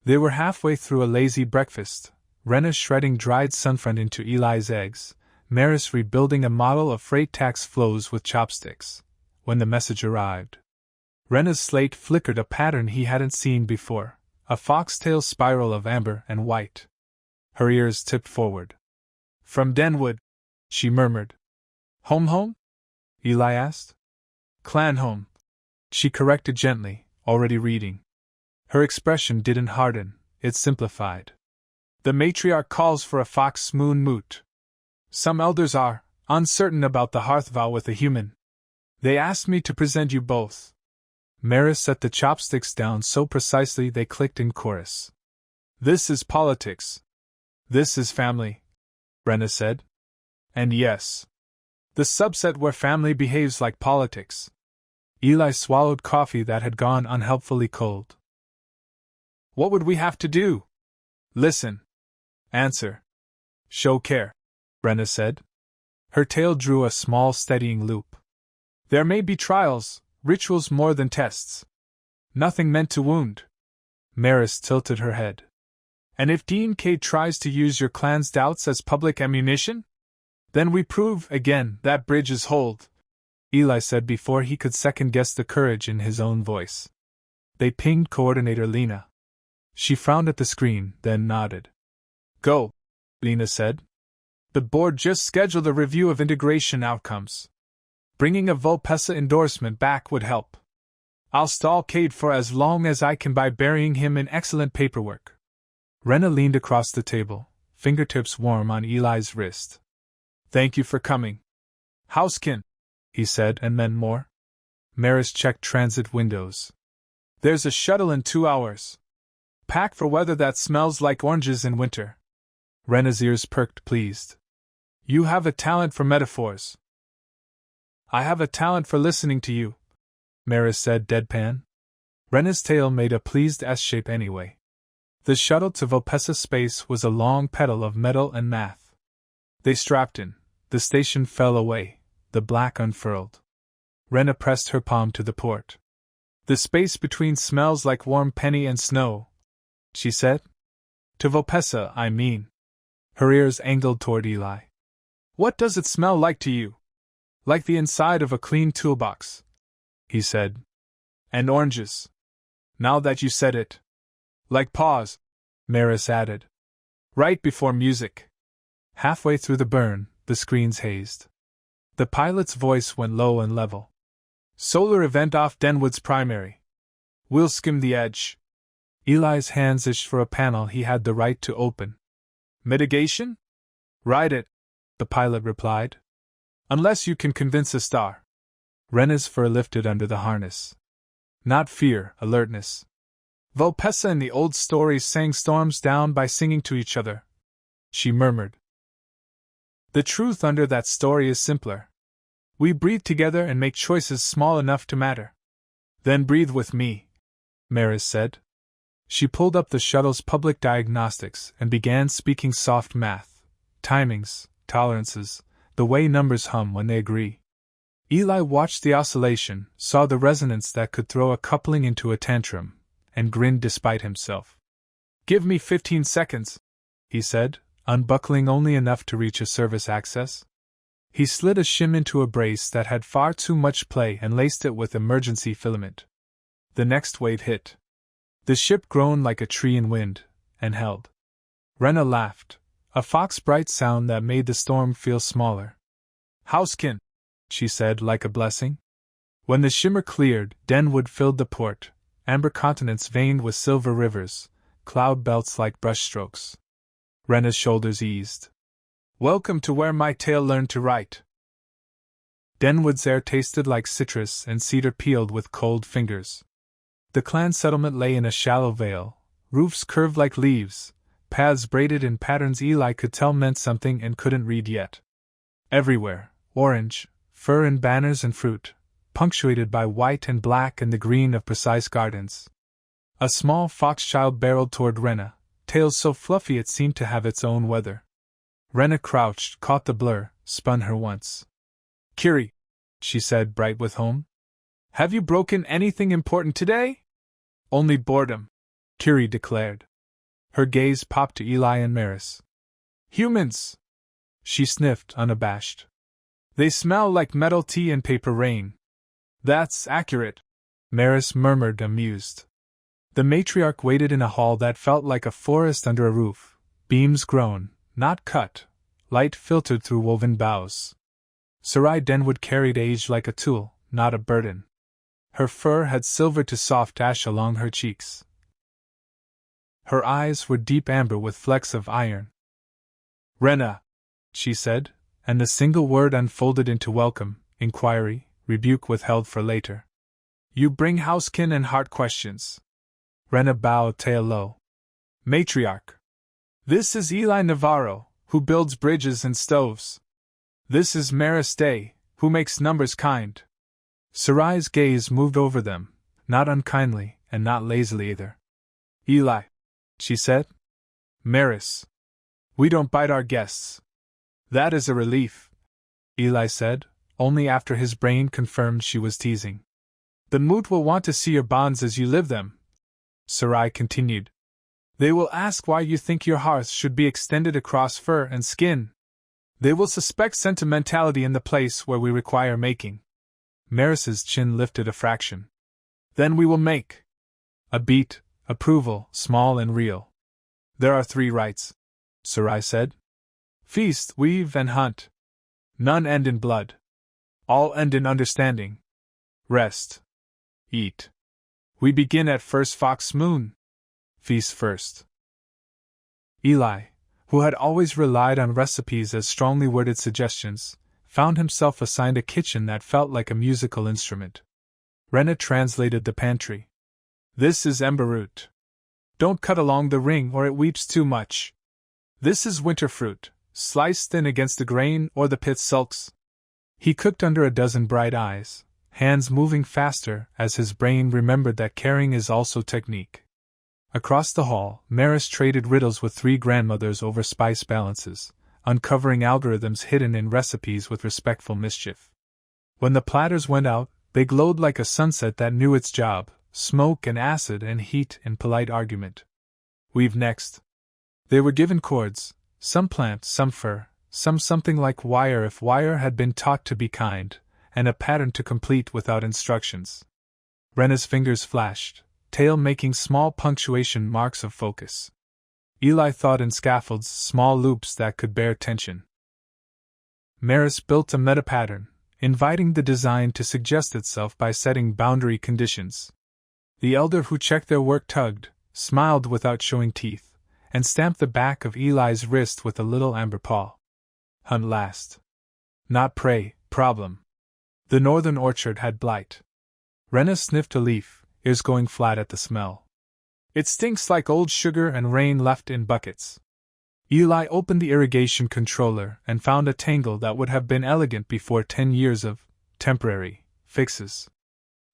They were halfway through a lazy breakfast, Renna shredding dried sunfront into Eli's eggs, Maris rebuilding a model of freight tax flows with chopsticks, when the message arrived. Renna's slate flickered a pattern he hadn't seen before, a foxtail spiral of amber and white. Her ears tipped forward. "From Denwood," she murmured. Home? Eli asked. "Clan home," she corrected gently, already reading. Her expression didn't harden, it simplified. "The matriarch calls for a fox moon moot. Some elders are uncertain about the hearth vow with a human. They asked me to present you both." Maris set the chopsticks down so precisely they clicked in chorus. "This is politics. This is family," Renna said. "And yes, the subset where family behaves like politics." Eli swallowed coffee that had gone unhelpfully cold. "What would we have to do?" "Listen. Answer. Show care," Renna said. Her tail drew a small steadying loop. "There may be trials, rituals more than tests. Nothing meant to wound." Maris tilted her head. "And if Dean K tries to use your clan's doubts as public ammunition? Then we prove, again, that bridges hold," Eli said before he could second-guess the courage in his own voice. They pinged Coordinator Lena. She frowned at the screen, then nodded. "Go," Lena said. "The board just scheduled a review of integration outcomes. Bringing a Vulpessa endorsement back would help. I'll stall Cade for as long as I can by burying him in excellent paperwork." Renna leaned across the table, fingertips warm on Eli's wrist. "Thank you for coming. Housekin," he said, and then more. Maris checked transit windows. "There's a shuttle in 2 hours. Pack for weather that smells like oranges in winter." Renna's ears perked, pleased. "You have a talent for metaphors." "I have a talent for listening to you," Maris said deadpan. Renna's tail made a pleased S-shape anyway. The shuttle to Vulpessa space was a long pedal of metal and math. They strapped in. The station fell away, the black unfurled. Renna pressed her palm to the port. "The space between smells like warm penny and snow," she said. "To Vulpessa, I mean." Her ears angled toward Eli. "What does it smell like to you?" "Like the inside of a clean toolbox," he said. "And oranges. Now that you said it." "Like paws," Maris added. "Right before music." Halfway through the burn, the screens hazed. The pilot's voice went low and level. "Solar event off Denwood's primary. We'll skim the edge." Eli's hands itched for a panel he had the right to open. Mitigation? Ride it, the pilot replied. Unless you can convince a star. Renna's fur lifted under the harness. Not fear, alertness. Vulpessa in the old stories sang storms down by singing to each other, she murmured. The truth under that story is simpler. We breathe together and make choices small enough to matter. Then breathe with me, Maris said. She pulled up the shuttle's public diagnostics and began speaking soft math, timings, tolerances, the way numbers hum when they agree. Eli watched the oscillation, saw the resonance that could throw a coupling into a tantrum, and grinned despite himself. Give me 15 seconds, he said, unbuckling only enough to reach a service access. He slid a shim into a brace that had far too much play and laced it with emergency filament. The next wave hit. The ship groaned like a tree in wind, and held. Renna laughed, a fox-bright sound that made the storm feel smaller. Housekin, she said like a blessing. When the shimmer cleared, Denwood filled the port, amber continents veined with silver rivers, cloud belts like brushstrokes. Renna's shoulders eased. Welcome to where my tale learned to write. Denwood's air tasted like citrus and cedar peeled with cold fingers. The clan settlement lay in a shallow vale, roofs curved like leaves, paths braided in patterns Eli could tell meant something and couldn't read yet. Everywhere, orange, fur and banners and fruit, punctuated by white and black and the green of precise gardens. A small fox child barreled toward Renna, tail so fluffy it seemed to have its own weather. Renna crouched, caught the blur, spun her once. Kiri, she said, bright with home. Have you broken anything important today? Only boredom, Kiri declared. Her gaze popped to Eli and Maris. Humans, she sniffed, unabashed. They smell like metal tea and paper rain. That's accurate, Maris murmured, amused. The matriarch waited in a hall that felt like a forest under a roof, beams grown, not cut, light filtered through woven boughs. Sarai Denwood carried age like a tool, not a burden. Her fur had silvered to soft ash along her cheeks. Her eyes were deep amber with flecks of iron. Renna, she said, and the single word unfolded into welcome, inquiry, rebuke withheld for later. You bring housekin and heart questions. Renna bowed, tail low. Matriarch. This is Eli Navarro, who builds bridges and stoves. This is Maris Day, who makes numbers kind. Sarai's gaze moved over them, not unkindly, and not lazily either. Eli, she said. Maris. We don't bite our guests. That is a relief, Eli said, only after his brain confirmed she was teasing. The Moot will want to see your bonds as you live them, Sarai continued. They will ask why you think your hearth should be extended across fur and skin. They will suspect sentimentality in the place where we require making. Maris's chin lifted a fraction. Then we will make. A beat, approval, small and real. There are 3 rights, Sarai said. Feast, weave, and hunt. None end in blood. All end in understanding. Rest. Eat. We begin at first fox moon. Feast first. Eli, who had always relied on recipes as strongly worded suggestions, found himself assigned a kitchen that felt like a musical instrument. Renna translated the pantry. This is ember root. Don't cut along the ring or it weeps too much. This is winter fruit, sliced thin against the grain or the pit sulks. He cooked under a dozen bright eyes, hands moving faster as his brain remembered that caring is also technique. Across the hall, Maris traded riddles with 3 grandmothers over spice balances, uncovering algorithms hidden in recipes with respectful mischief. When the platters went out, they glowed like a sunset that knew its job, smoke and acid and heat in polite argument. Weave next. They were given cords, some plant, some fur, some something like wire if wire had been taught to be kind, and a pattern to complete without instructions. Renna's fingers flashed, tail making small punctuation marks of focus. Eli thought in scaffolds, small loops that could bear tension. Maris built a meta-pattern, inviting the design to suggest itself by setting boundary conditions. The elder who checked their work tugged, smiled without showing teeth, and stamped the back of Eli's wrist with a little amber paw. Hunt last. Not prey, problem. The northern orchard had blight. Renna sniffed a leaf, ears going flat at the smell. It stinks like old sugar and rain left in buckets. Eli opened the irrigation controller and found a tangle that would have been elegant before 10 years of temporary fixes.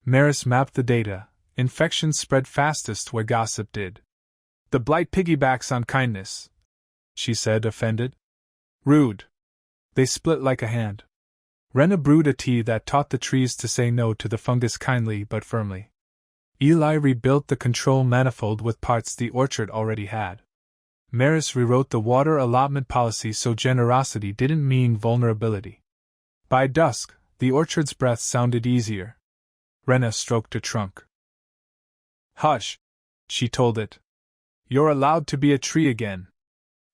Maris mapped the data. Infections spread fastest where gossip did. The blight piggybacks on kindness, she said, offended. Rude. They split like a hand. Renna brewed a tea that taught the trees to say no to the fungus kindly but firmly. Eli rebuilt the control manifold with parts the orchard already had. Maris rewrote the water allotment policy so generosity didn't mean vulnerability. By dusk, the orchard's breath sounded easier. Renna stroked a trunk. Hush, she told it. You're allowed to be a tree again.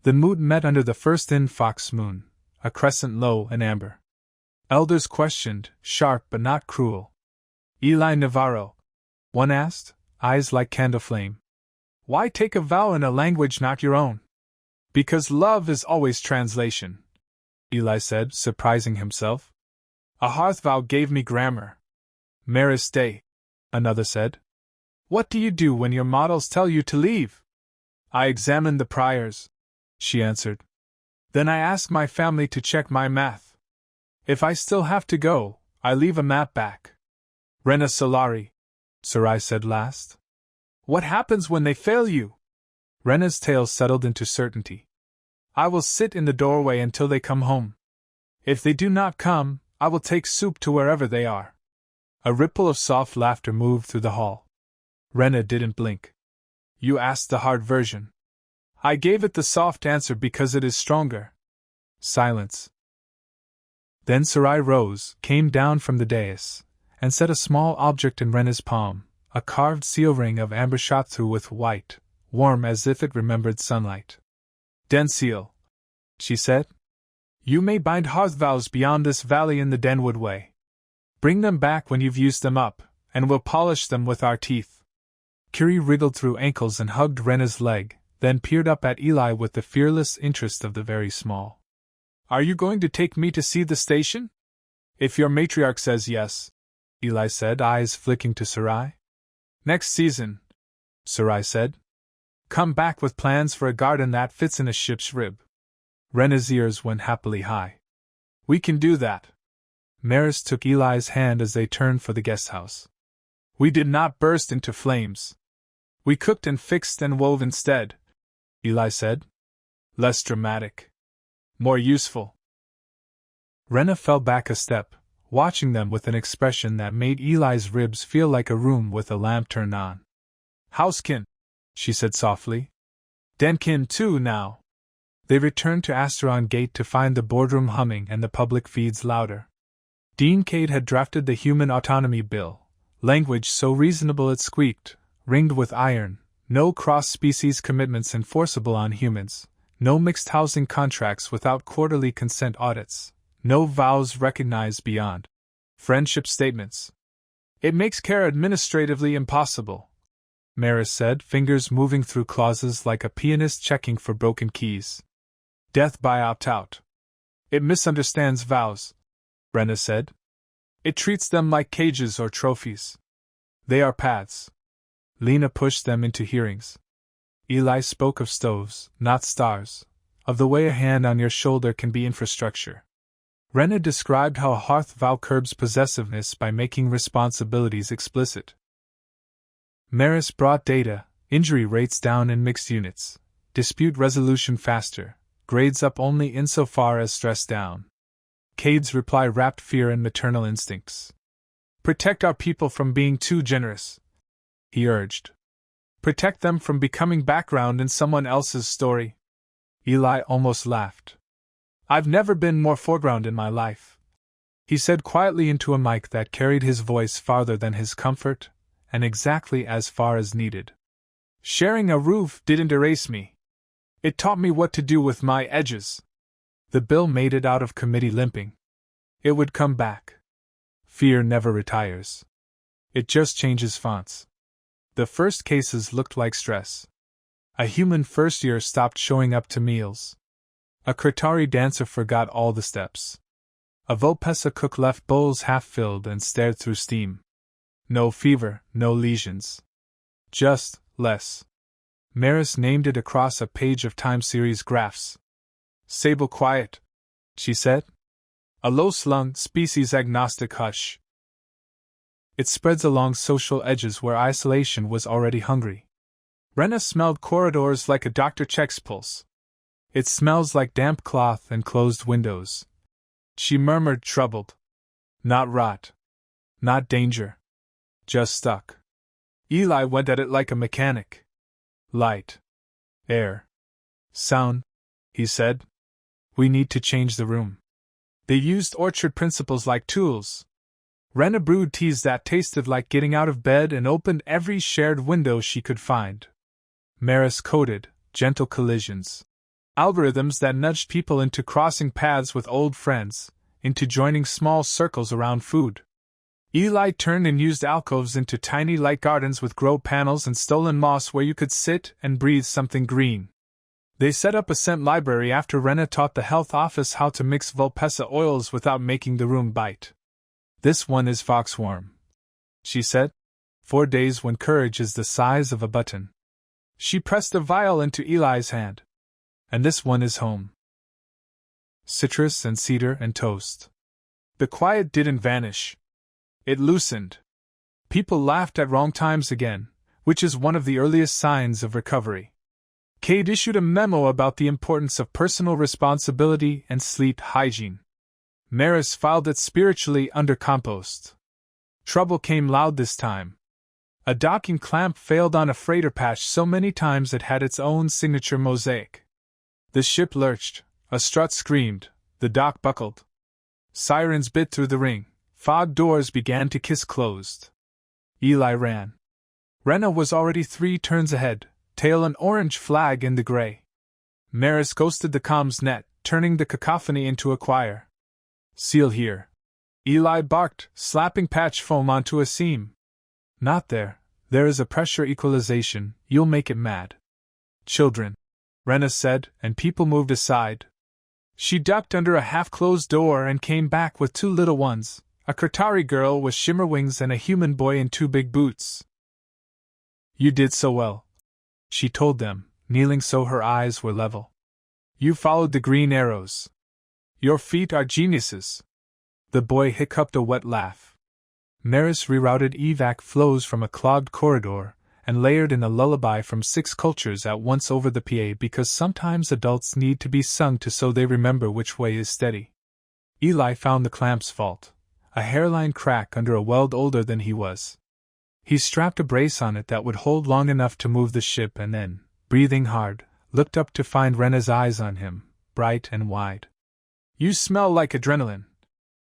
The moot met under the first in-fox moon, a crescent low and amber. Elders questioned, sharp but not cruel. Eli Navarro, one asked, eyes like candle flame. Why take a vow in a language not your own? Because love is always translation, Eli said, surprising himself. A hearth vow gave me grammar. Maris Day, another said. What do you do when your models tell you to leave? I examine the priors, she answered. Then I ask my family to check my math. If I still have to go, I leave a map back. Renna Solari, Sarai said last. What happens when they fail you? Renna's tale settled into certainty. I will sit in the doorway until they come home. If they do not come, I will take soup to wherever they are. A ripple of soft laughter moved through the hall. Renna didn't blink. You asked the hard version. I gave it the soft answer because it is stronger. Silence. Then Sarai rose, came down from the dais, and set a small object in Renna's palm, a carved seal ring of amber shot through with white, warm as if it remembered sunlight. Den seal, she said. You may bind hearth vows beyond this valley in the Denwood way. Bring them back when you've used them up, and we'll polish them with our teeth. Curie wriggled through ankles and hugged Renna's leg, then peered up at Eli with the fearless interest of the very small. Are you going to take me to see the station? If your matriarch says yes, Eli said, eyes flicking to Sarai. Next season, Sarai said. Come back with plans for a garden that fits in a ship's rib. Renna's ears went happily high. We can do that. Maris took Eli's hand as they turned for the guest house. We did not burst into flames. We cooked and fixed and wove instead, Eli said. Less dramatic. More useful. Renna fell back a step, watching them with an expression that made Eli's ribs feel like a room with a lamp turned on. Housekin, she said softly. Denkin too now. They returned to Asteron Gate to find the boardroom humming and the public feeds louder. Dean Cade had drafted the Human Autonomy Bill, language so reasonable it squeaked, ringed with iron, no cross-species commitments enforceable on humans, no mixed housing contracts without quarterly consent audits, no vows recognized beyond friendship statements. It makes care administratively impossible, Maris said, fingers moving through clauses like a pianist checking for broken keys. Death by opt-out. It misunderstands vows, Renna said. It treats them like cages or trophies. They are paths. Lena pushed them into hearings. Eli spoke of stoves, not stars, of the way a hand on your shoulder can be infrastructure. Renna described how a hearth vow curbs possessiveness by making responsibilities explicit. Maris brought data, injury rates down in mixed units, dispute resolution faster, grades up only insofar as stress down. Cade's reply wrapped fear in maternal instincts. Protect our people from being too generous, he urged. Protect them from becoming background in someone else's story. Eli almost laughed. I've never been more foreground in my life, he said quietly into a mic that carried his voice farther than his comfort, and exactly as far as needed. Sharing a roof didn't erase me. It taught me what to do with my edges. The bill made it out of committee limping. It would come back. Fear never retires. It just changes fonts. The first cases looked like stress. A human first year stopped showing up to meals. A Kratari dancer forgot all the steps. A Vulpessa cook left bowls half filled and stared through steam. No fever, no lesions. Just less. Maris named it across a page of time series graphs. Sable quiet, she said. A low-slung, species-agnostic hush. It spreads along social edges where isolation was already hungry. Renna smelled corridors like a doctor checks pulse. It smells like damp cloth and closed windows. She murmured, troubled. Not rot. Not danger. Just stuck. Eli went at it like a mechanic. Light. Air. Sound, he said. We need to change the room. They used orchard principles like tools. Renna brewed teas that tasted like getting out of bed and opened every shared window she could find. Maris coded gentle collisions. Algorithms that nudged people into crossing paths with old friends, into joining small circles around food. Eli turned and used alcoves into tiny light gardens with grow panels and stolen moss where you could sit and breathe something green. They set up a scent library after Renna taught the health office how to mix Vulpessa oils without making the room bite. This one is foxworm, she said. 4 days when courage is the size of a button. She pressed a vial into Eli's hand. And this one is home. Citrus and cedar and toast. The quiet didn't vanish. It loosened. People laughed at wrong times again, which is one of the earliest signs of recovery. Cade issued a memo about the importance of personal responsibility and sleep hygiene. Maris filed it spiritually under compost. Trouble came loud this time. A docking clamp failed on a freighter patch so many times it had its own signature mosaic. The ship lurched, a strut screamed, the dock buckled. Sirens bit through the ring, fog doors began to kiss closed. Eli ran. Renna was already 3 turns ahead, tail an orange flag in the gray. Maris ghosted the comms net, turning the cacophony into a choir. Seal here. Eli barked, slapping patch foam onto a seam. Not there. There is a pressure equalization, you'll make it mad. Children, Renna said, and people moved aside. She ducked under a half-closed door and came back with 2 little ones, a Kratari girl with shimmer wings and a human boy in 2 big boots. You did so well, she told them, kneeling so her eyes were level. You followed the green arrows. Your feet are geniuses. The boy hiccuped a wet laugh. Maris rerouted evac flows from a clogged corridor and layered in a lullaby from 6 cultures at once over the PA because sometimes adults need to be sung to so they remember which way is steady. Eli found the clamp's fault, a hairline crack under a weld older than he was. He strapped a brace on it that would hold long enough to move the ship and then, breathing hard, looked up to find Renna's eyes on him, bright and wide. You smell like adrenaline,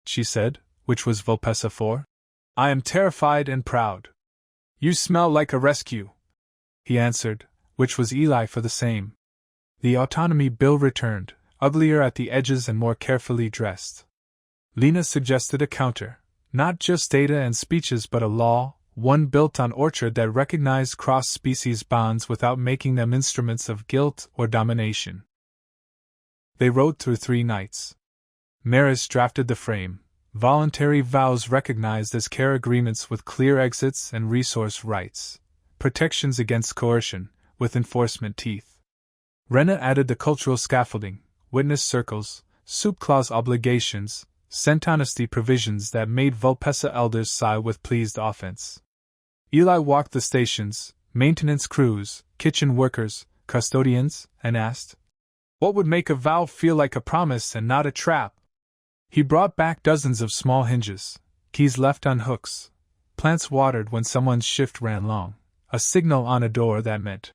she said, which was Vulpessa for. I am terrified and proud. You smell like a rescue, he answered, which was Eli for the same. The autonomy bill returned, uglier at the edges and more carefully dressed. Lena suggested a counter, not just data and speeches but a law, one built on orchard that recognized cross-species bonds without making them instruments of guilt or domination. They rode through 3 nights. Maris drafted the frame, voluntary vows recognized as care agreements with clear exits and resource rights, protections against coercion, with enforcement teeth. Renna added the cultural scaffolding, witness circles, soup clause obligations, scent honesty provisions that made Vulpessa elders sigh with pleased offense. Eli walked the stations, maintenance crews, kitchen workers, custodians, and asked, what would make a vow feel like a promise and not a trap? He brought back dozens of small hinges, keys left on hooks, plants watered when someone's shift ran long, a signal on a door that meant,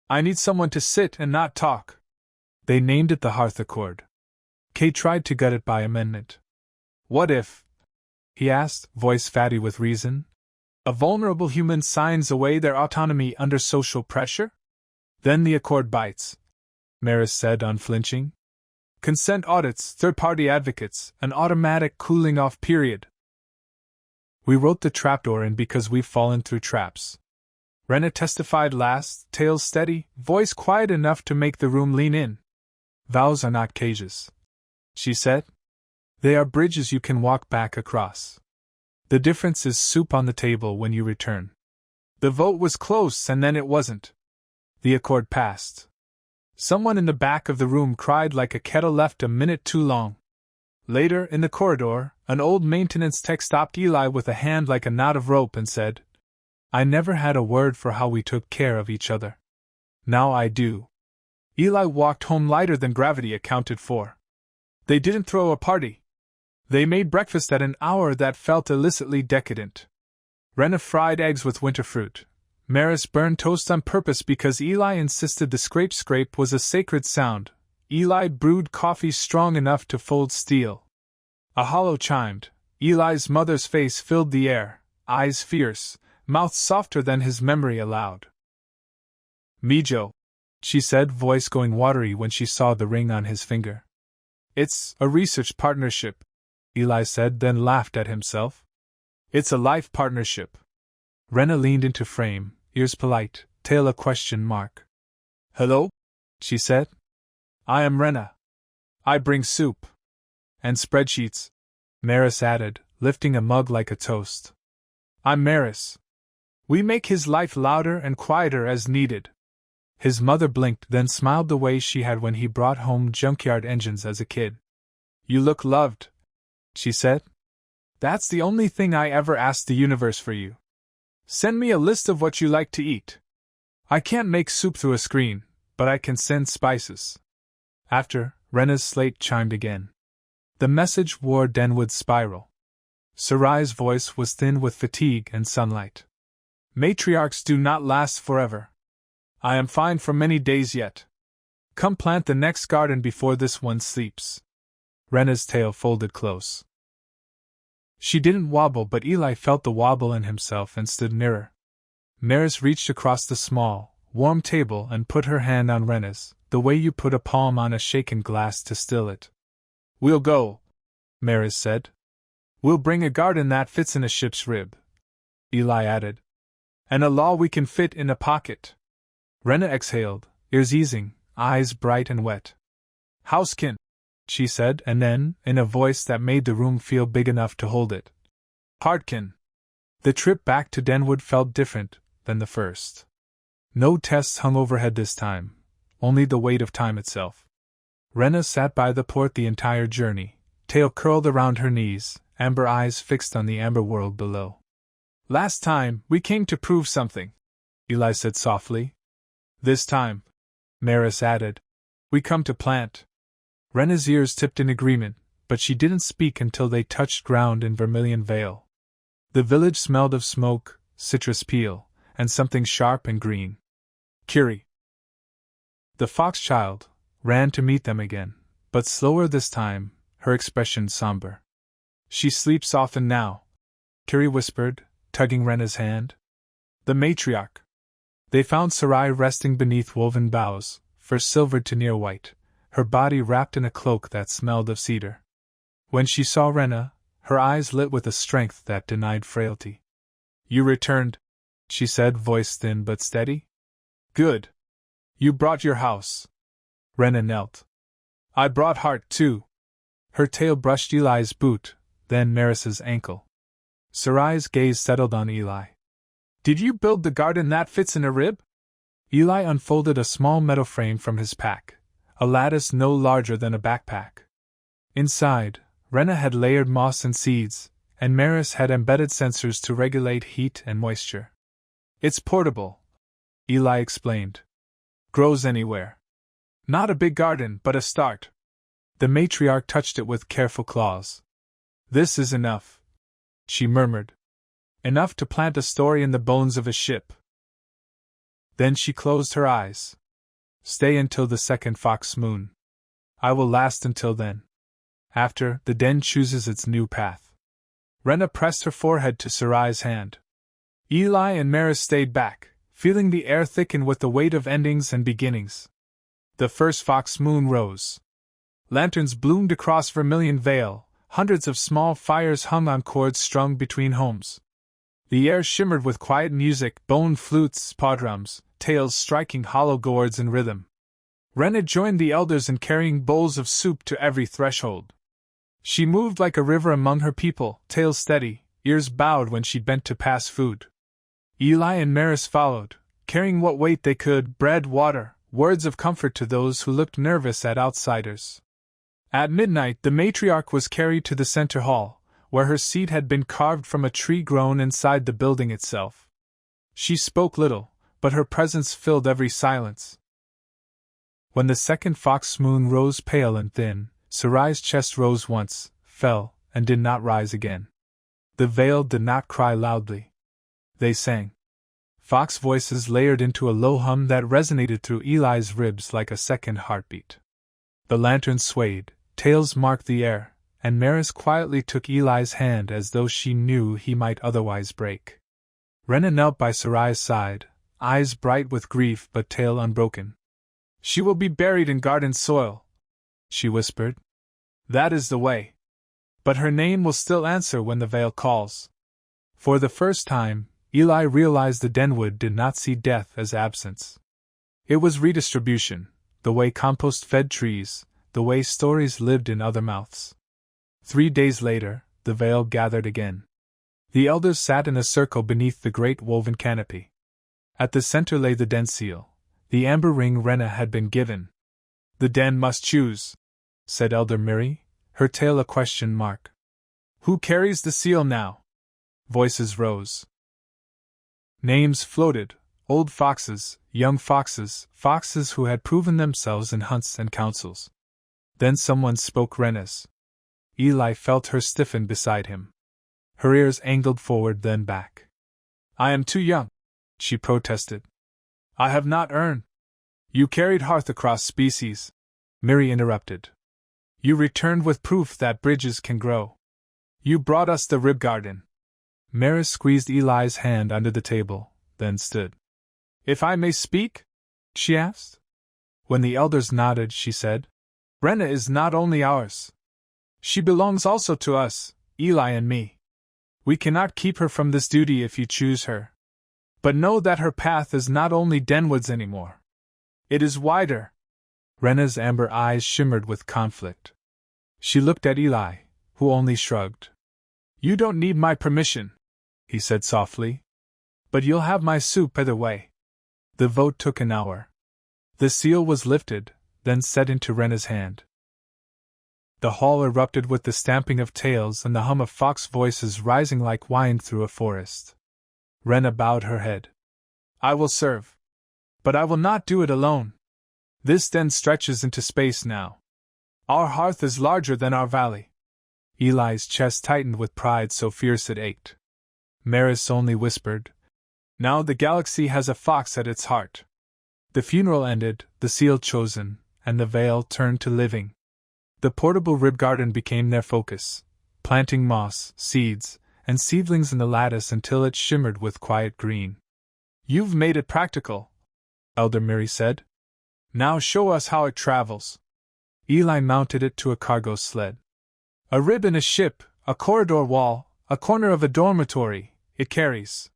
I need someone to sit and not talk. They named it the Hearth Accord. Kay tried to gut it by amendment. What if, he asked, voice fatty with reason, a vulnerable human signs away their autonomy under social pressure? Then the accord bites, Maris said unflinching. Consent audits, third-party advocates, an automatic cooling-off period. We wrote the trapdoor in because we've fallen through traps. Renna testified last, tail steady, voice quiet enough to make the room lean in. Vows are not cages, she said. They are bridges you can walk back across. The difference is soup on the table when you return. The vote was close and then it wasn't. The accord passed. Someone in the back of the room cried like a kettle left a minute too long. Later, in the corridor, an old maintenance tech stopped Eli with a hand like a knot of rope and said, I never had a word for how we took care of each other. Now I do. Eli walked home lighter than gravity accounted for. They didn't throw a party. They made breakfast at an hour that felt illicitly decadent. Renna fried eggs with winter fruit. Maris burned toast on purpose because Eli insisted the scrape-scrape was a sacred sound. Eli brewed coffee strong enough to fold steel. A hollow chimed. Eli's mother's face filled the air, eyes fierce, mouth softer than his memory allowed. Mijo, she said, voice going watery when she saw the ring on his finger. It's a research partnership, Eli said, then laughed at himself. It's a life partnership. Renna leaned into frame, ears polite, tail a question mark. Hello? She said. I am Renna. I bring soup. And spreadsheets, Maris added, lifting a mug like a toast. I'm Maris. We make his life louder and quieter as needed. His mother blinked, then smiled the way she had when he brought home junkyard engines as a kid. You look loved, she said. That's the only thing I ever asked the universe for you. Send me a list of what you like to eat. I can't make soup through a screen, but I can send spices. After, Renna's slate chimed again. The message wore Denwood's spiral. Sarai's voice was thin with fatigue and sunlight. Matriarchs do not last forever. I am fine for many days yet. Come plant the next garden before this one sleeps. Renna's tail folded close. She didn't wobble, but Eli felt the wobble in himself and stood nearer. Maris reached across the small, warm table and put her hand on Renna's, the way you put a palm on a shaken glass to still it. We'll go, Maris said. We'll bring a garden that fits in a ship's rib, Eli added. And a law we can fit in a pocket. Renna exhaled, ears easing, eyes bright and wet. Housekin, she said, and then, in a voice that made the room feel big enough to hold it, Heartkin. The trip back to Denwood felt different than the first. No tests hung overhead this time, only the weight of time itself. Renna sat by the port the entire journey, tail curled around her knees, amber eyes fixed on the amber world below. Last time, we came to prove something, Eli said softly. This time, Maris added, we come to plant. Renna's ears tipped in agreement, but she didn't speak until they touched ground in Vermilion Vale. The village smelled of smoke, citrus peel, and something sharp and green. Kiri. The fox child ran to meet them again, but slower this time, her expression somber. She sleeps often now, Kiri whispered, tugging Renna's hand. The matriarch. They found Sarai resting beneath woven boughs, fur silvered to near white, her body wrapped in a cloak that smelled of cedar. When she saw Renna, her eyes lit with a strength that denied frailty. You returned, she said, voice thin but steady. Good. You brought your house. Renna knelt. I brought Heart, too. Her tail brushed Eli's boot, then Maris's ankle. Sarai's gaze settled on Eli. Did you build the garden that fits in a rib? Eli unfolded a small metal frame from his pack, a lattice no larger than a backpack. Inside, Renna had layered moss and seeds, and Maris had embedded sensors to regulate heat and moisture. It's portable, Eli explained. Grows anywhere. Not a big garden, but a start. The matriarch touched it with careful claws. This is enough, she murmured. Enough to plant a story in the bones of a ship. Then she closed her eyes. Stay until the second fox moon. I will last until then. After, the den chooses its new path. Renna pressed her forehead to Sarai's hand. Eli and Maris stayed back, feeling the air thicken with the weight of endings and beginnings. The first fox moon rose. Lanterns bloomed across Vermilion Vale, hundreds of small fires hung on cords strung between homes. The air shimmered with quiet music, bone flutes, paw drums, tails striking hollow gourds in rhythm. Renna joined the elders in carrying bowls of soup to every threshold. She moved like a river among her people, tail steady, ears bowed when she bent to pass food. Eli and Maris followed, carrying what weight they could, bread, water, words of comfort to those who looked nervous at outsiders. At midnight, the matriarch was carried to the center hall, where her seat had been carved from a tree grown inside the building itself. She spoke little, but her presence filled every silence. When the second fox moon rose pale and thin, Sarai's chest rose once, fell, and did not rise again. The veiled did not cry loudly. They sang. Fox voices layered into a low hum that resonated through Eli's ribs like a second heartbeat. The lantern swayed, tails marked the air, and Maris quietly took Eli's hand as though she knew he might otherwise break. Renna knelt by Sarai's side, eyes bright with grief but tail unbroken. "She will be buried in garden soil," she whispered. "That is the way. But her name will still answer when the veil calls." For the first time, Eli realized the Denwood did not see death as absence. It was redistribution, the way compost fed trees, the way stories lived in other mouths. 3 days later, the veil gathered again. The elders sat in a circle beneath the great woven canopy. At the center lay the den seal, the amber ring Renna had been given. "The den must choose," said Elder Miri, her tale a question mark. "Who carries the seal now?" Voices rose. Names floated, old foxes, young foxes, foxes who had proven themselves in hunts and councils. Then someone spoke Renna's. Eli felt her stiffen beside him. Her ears angled forward then back. "I am too young," she protested. "I have not earned." "You carried hearth across species," Miri interrupted. "You returned with proof that bridges can grow. You brought us the rib garden." Maris squeezed Eli's hand under the table, then stood. "If I may speak?" she asked. When the elders nodded, she said, "Renna is not only ours. She belongs also to us, Eli and me. We cannot keep her from this duty if you choose her. But know that her path is not only Denwood's anymore. It is wider." Renna's amber eyes shimmered with conflict. She looked at Eli, who only shrugged. "You don't need my permission," he said softly. "But you'll have my soup either way." The vote took an hour. The seal was lifted, then set into Renna's hand. The hall erupted with the stamping of tails and the hum of fox voices rising like wine through a forest. Renna bowed her head. "I will serve. But I will not do it alone. This den stretches into space now. Our hearth is larger than our valley." Eli's chest tightened with pride so fierce it ached. Maris only whispered, "Now the galaxy has a fox at its heart." The funeral ended, the seal chosen, and the veil turned to living. The portable rib garden became their focus, planting moss, seeds, and seedlings in the lattice until it shimmered with quiet green. "You've made it practical," Elder Miri said. "Now show us how it travels." Eli mounted it to a cargo sled. "A rib in a ship, a corridor wall, a corner of a dormitory, it carries.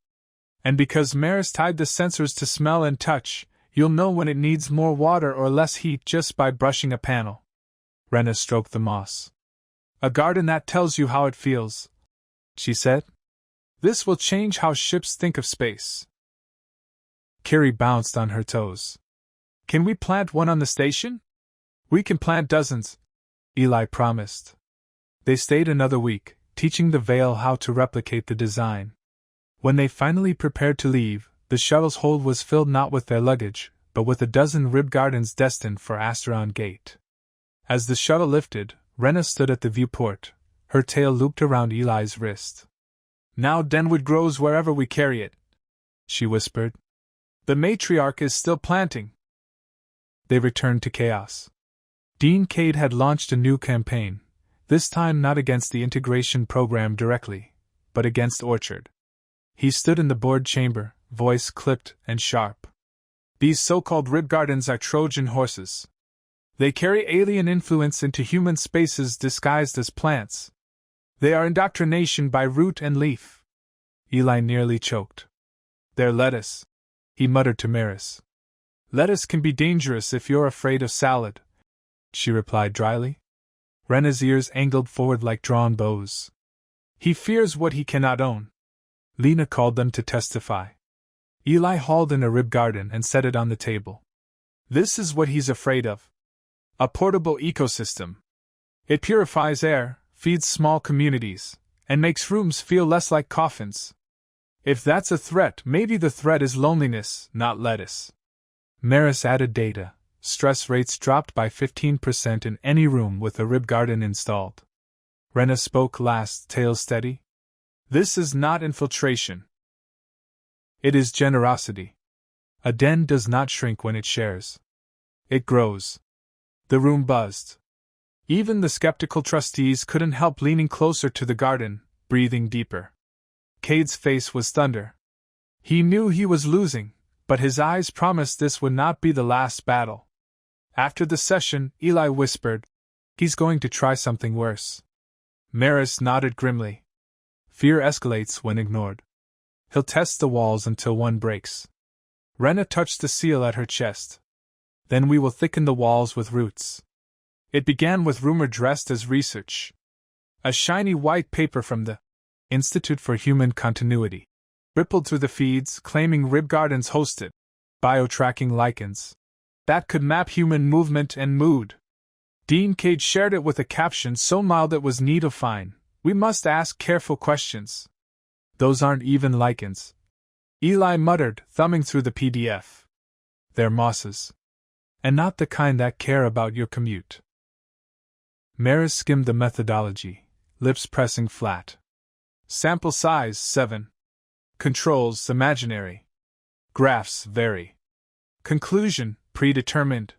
And because Maris tied the sensors to smell and touch, you'll know when it needs more water or less heat just by brushing a panel." Renna stroked the moss. "A garden that tells you how it feels," she said. "This will change how ships think of space." Kiri bounced on her toes. "Can we plant one on the station?" "We can plant dozens," Eli promised. They stayed another week, teaching the Veil how to replicate the design. When they finally prepared to leave, the shuttle's hold was filled not with their luggage, but with a dozen rib gardens destined for Asteron Gate. As the shuttle lifted, Renna stood at the viewport, her tail looped around Eli's wrist. "Now Denwood grows wherever we carry it," she whispered. "The matriarch is still planting." They returned to chaos. Dean Cade had launched a new campaign, this time not against the integration program directly, but against Orchard. He stood in the board chamber, voice clipped and sharp. "These so-called rib gardens are Trojan horses. They carry alien influence into human spaces disguised as plants. They are indoctrination by root and leaf. Eli nearly choked. "They're lettuce," he muttered to Maris. "Lettuce can be dangerous if you're afraid of salad," she replied dryly. Renna's ears angled forward like drawn bows. "He fears what he cannot own." Lena called them to testify. Eli hauled in a rib garden and set it on the table. "This is what he's afraid of. A portable ecosystem. It purifies air, feeds small communities, and makes rooms feel less like coffins. If that's a threat, maybe the threat is loneliness, not lettuce." Maris added data. Stress rates dropped by 15% in any room with a rib garden installed. Renna spoke last, tail steady. "This is not infiltration. It is generosity. A den does not shrink when it shares. It grows." The room buzzed. Even the skeptical trustees couldn't help leaning closer to the garden, breathing deeper. Cade's face was thunder. He knew he was losing, but his eyes promised this would not be the last battle. After the session, Eli whispered, "He's going to try something worse." Maris nodded grimly. "Fear escalates when ignored. He'll test the walls until one breaks." Renna touched the seal at her chest. "Then we will thicken the walls with roots." It began with rumor dressed as research. A shiny white paper from the Institute for Human Continuity rippled through the feeds, claiming rib gardens hosted bio-tracking lichens that could map human movement and mood. Dean Cade shared it with a caption so mild it was needle-fine: "We must ask careful questions." "Those aren't even lichens," Eli muttered, thumbing through the PDF. "They're mosses. And not the kind that care about your commute." Maris skimmed the methodology, lips pressing flat. Sample size 7. Controls imaginary. Graphs vary. Conclusion predetermined.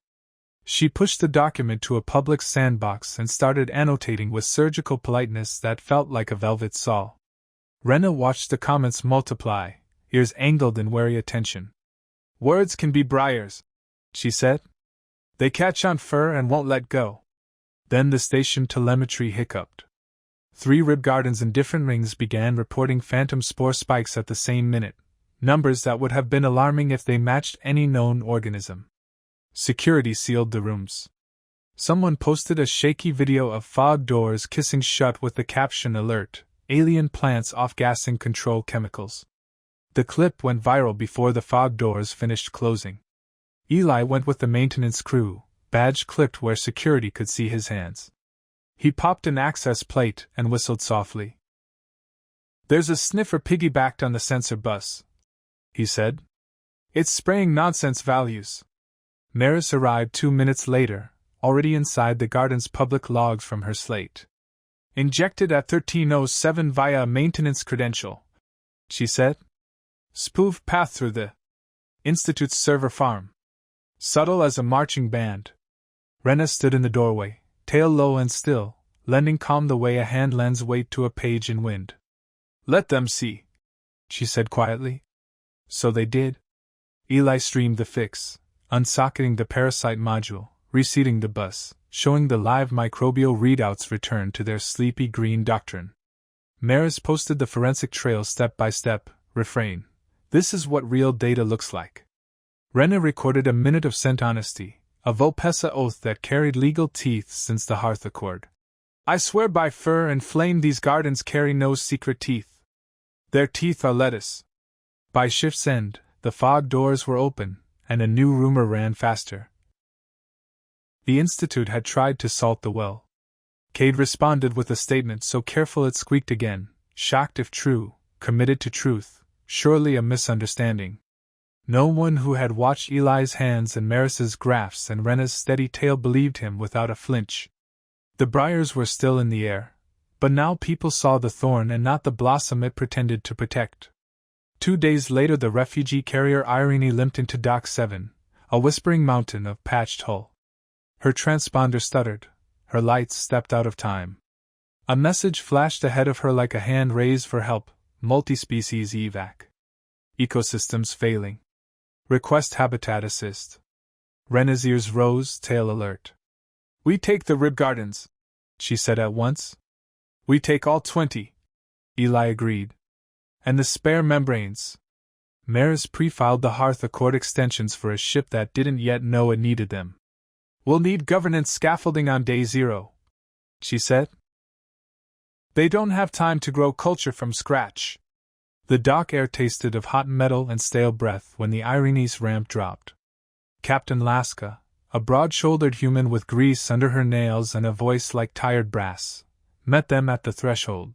She pushed the document to a public sandbox and started annotating with surgical politeness that felt like a velvet saw. Renna watched the comments multiply, ears angled in wary attention. "Words can be briars," she said. "They catch on fur and won't let go." Then the station telemetry hiccuped. 3 rib gardens in different rings began reporting phantom spore spikes at the same minute, numbers that would have been alarming if they matched any known organism. Security sealed the rooms. Someone posted a shaky video of fog doors kissing shut with the caption "Alert, alien plants off-gassing control chemicals." The clip went viral before the fog doors finished closing. Eli went with the maintenance crew, badge clipped where security could see his hands. He popped an access plate and whistled softly. "There's a sniffer piggybacked on the sensor bus," he said. "It's spraying nonsense values." Maris arrived 2 minutes later, already inside the garden's public logs from her slate. "Injected at 13:07 via a maintenance credential," she said. "Spoof path through the Institute's server farm. Subtle as a marching band." Renna stood in the doorway, tail low and still, lending calm the way a hand lends weight to a page in wind. "Let them see," she said quietly. So they did. Eli streamed the fix, unsocketing the parasite module, reseating the bus, showing the live microbial readouts return to their sleepy green doctrine. Maris posted the forensic trail step by step, refrain: "This is what real data looks like." Renna recorded a minute of scent honesty, a Vulpessa oath that carried legal teeth since the Hearth Accord. "I swear by fur and flame these gardens carry no secret teeth. Their teeth are lettuce." By shift's end, the fog doors were open, and a new rumor ran faster. The Institute had tried to salt the well. Cade responded with a statement so careful it squeaked again, shocked if true, committed to truth, surely a misunderstanding. No one who had watched Eli's hands and Maris's graphs and Renna's steady tail believed him without a flinch. The briars were still in the air, but now people saw the thorn and not the blossom it pretended to protect. 2 days later the refugee carrier Irene limped into Dock 7, a whispering mountain of patched hull. Her transponder stuttered, her lights stepped out of time. A message flashed ahead of her like a hand raised for help: multi-species evac. Ecosystems failing. Request habitat assist. Renna's ears rose, tail alert. "We take the rib gardens," she said at once. "We take all 20," Eli agreed. And the spare membranes. Maris pre-filed the hearth accord extensions for a ship that didn't yet know it needed them. We'll need governance scaffolding on day 0, she said. They don't have time to grow culture from scratch. The dock air tasted of hot metal and stale breath when the Irene's ramp dropped. Captain Laska, a broad-shouldered human with grease under her nails and a voice like tired brass, met them at the threshold.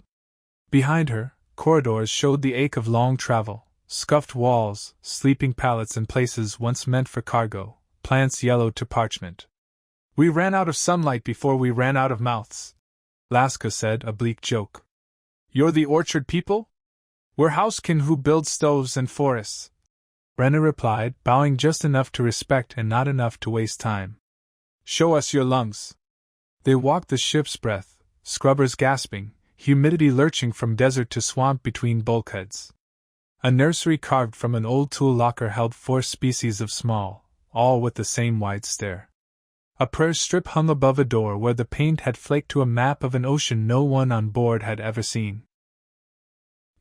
Behind her, corridors showed the ache of long travel, scuffed walls, sleeping pallets in places once meant for cargo, plants yellowed to parchment. We ran out of sunlight before we ran out of mouths, Laska said, a bleak joke. You're the orchard people? We're housekin who build stoves and forests, Renna replied, bowing just enough to respect and not enough to waste time. Show us your lungs. They walked the ship's breadth, scrubbers gasping, humidity lurching from desert to swamp between bulkheads. A nursery carved from an old tool locker held 4 species of small, all with the same wide stare. A prayer strip hung above a door where the paint had flaked to a map of an ocean no one on board had ever seen.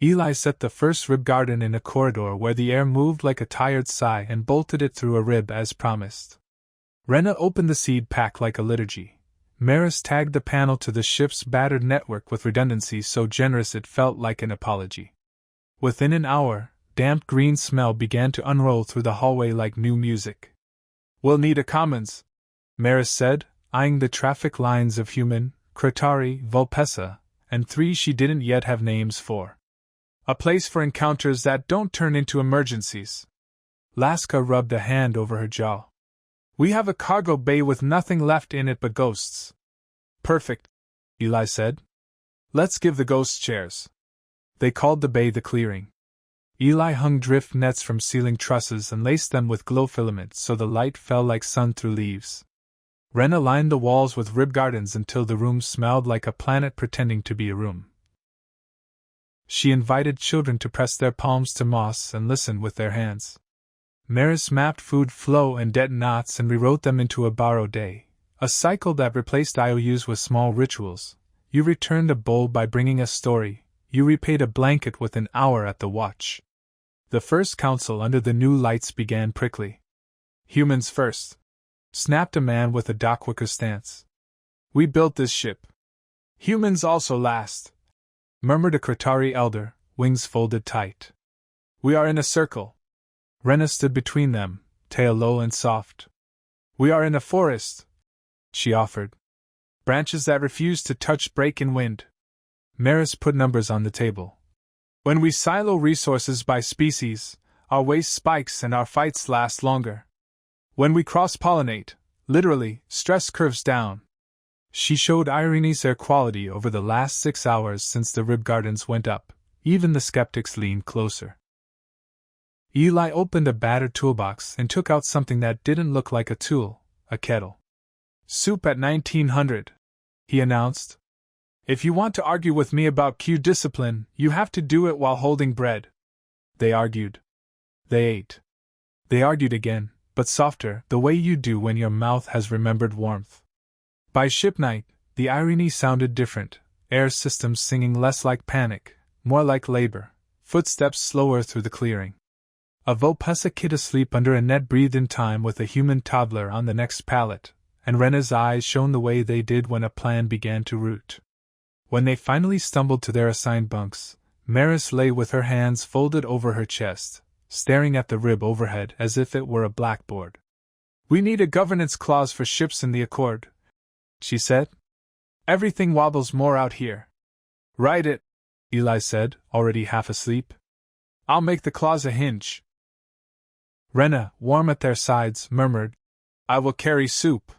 Eli set the first rib garden in a corridor where the air moved like a tired sigh and bolted it through a rib as promised. Renna opened the seed pack like a liturgy. Maris tagged the panel to the ship's battered network with redundancy so generous it felt like an apology. Within an hour, damp green smell began to unroll through the hallway like new music. We'll need a commons, Maris said, eyeing the traffic lines of human, Kratari, Vulpessa, and 3 she didn't yet have names for. A place for encounters that don't turn into emergencies. Laska rubbed a hand over her jaw. We have a cargo bay with nothing left in it but ghosts. Perfect, Eli said. Let's give the ghosts chairs. They called the bay the clearing. Eli hung drift nets from ceiling trusses and laced them with glow filaments so the light fell like sun through leaves. Renna lined the walls with rib gardens until the room smelled like a planet pretending to be a room. She invited children to press their palms to moss and listen with their hands. Maris mapped food flow and det knots and rewrote them into a borrow day, a cycle that replaced IOUs with small rituals. You returned a bowl by bringing a story, you repaid a blanket with an hour at the watch. The first council under the new lights began prickly. Humans first, snapped a man with a dockworker stance. We built this ship. Humans also last, murmured a Kratari elder, wings folded tight. We are in a circle. Renna stood between them, tail low and soft. We are in a forest, she offered. Branches that refuse to touch break in wind. Maris put numbers on the table. When we silo resources by species, our waste spikes and our fights last longer. When we cross-pollinate, literally, stress curves down. She showed Irene's air quality over the last 6 hours since the rib gardens went up. Even the skeptics leaned closer. Eli opened a battered toolbox and took out something that didn't look like a tool, a kettle. Soup at 1900, he announced. If you want to argue with me about Q discipline, you have to do it while holding bread. They argued. They ate. They argued again, but softer, the way you do when your mouth has remembered warmth. By ship night, the Irene sounded different, air systems singing less like panic, more like labor, footsteps slower through the clearing. A Vulpessa kid asleep under a net breathed in time with a human toddler on the next pallet, and Renna's eyes shone the way they did when a plan began to root. When they finally stumbled to their assigned bunks, Maris lay with her hands folded over her chest, staring at the rib overhead as if it were a blackboard. We need a governance clause for ships in the Accord, she said. Everything wobbles more out here. Write it, Eli said, already half asleep. I'll make the clause a hinge. Renna, warm at their sides, murmured, I will carry soup.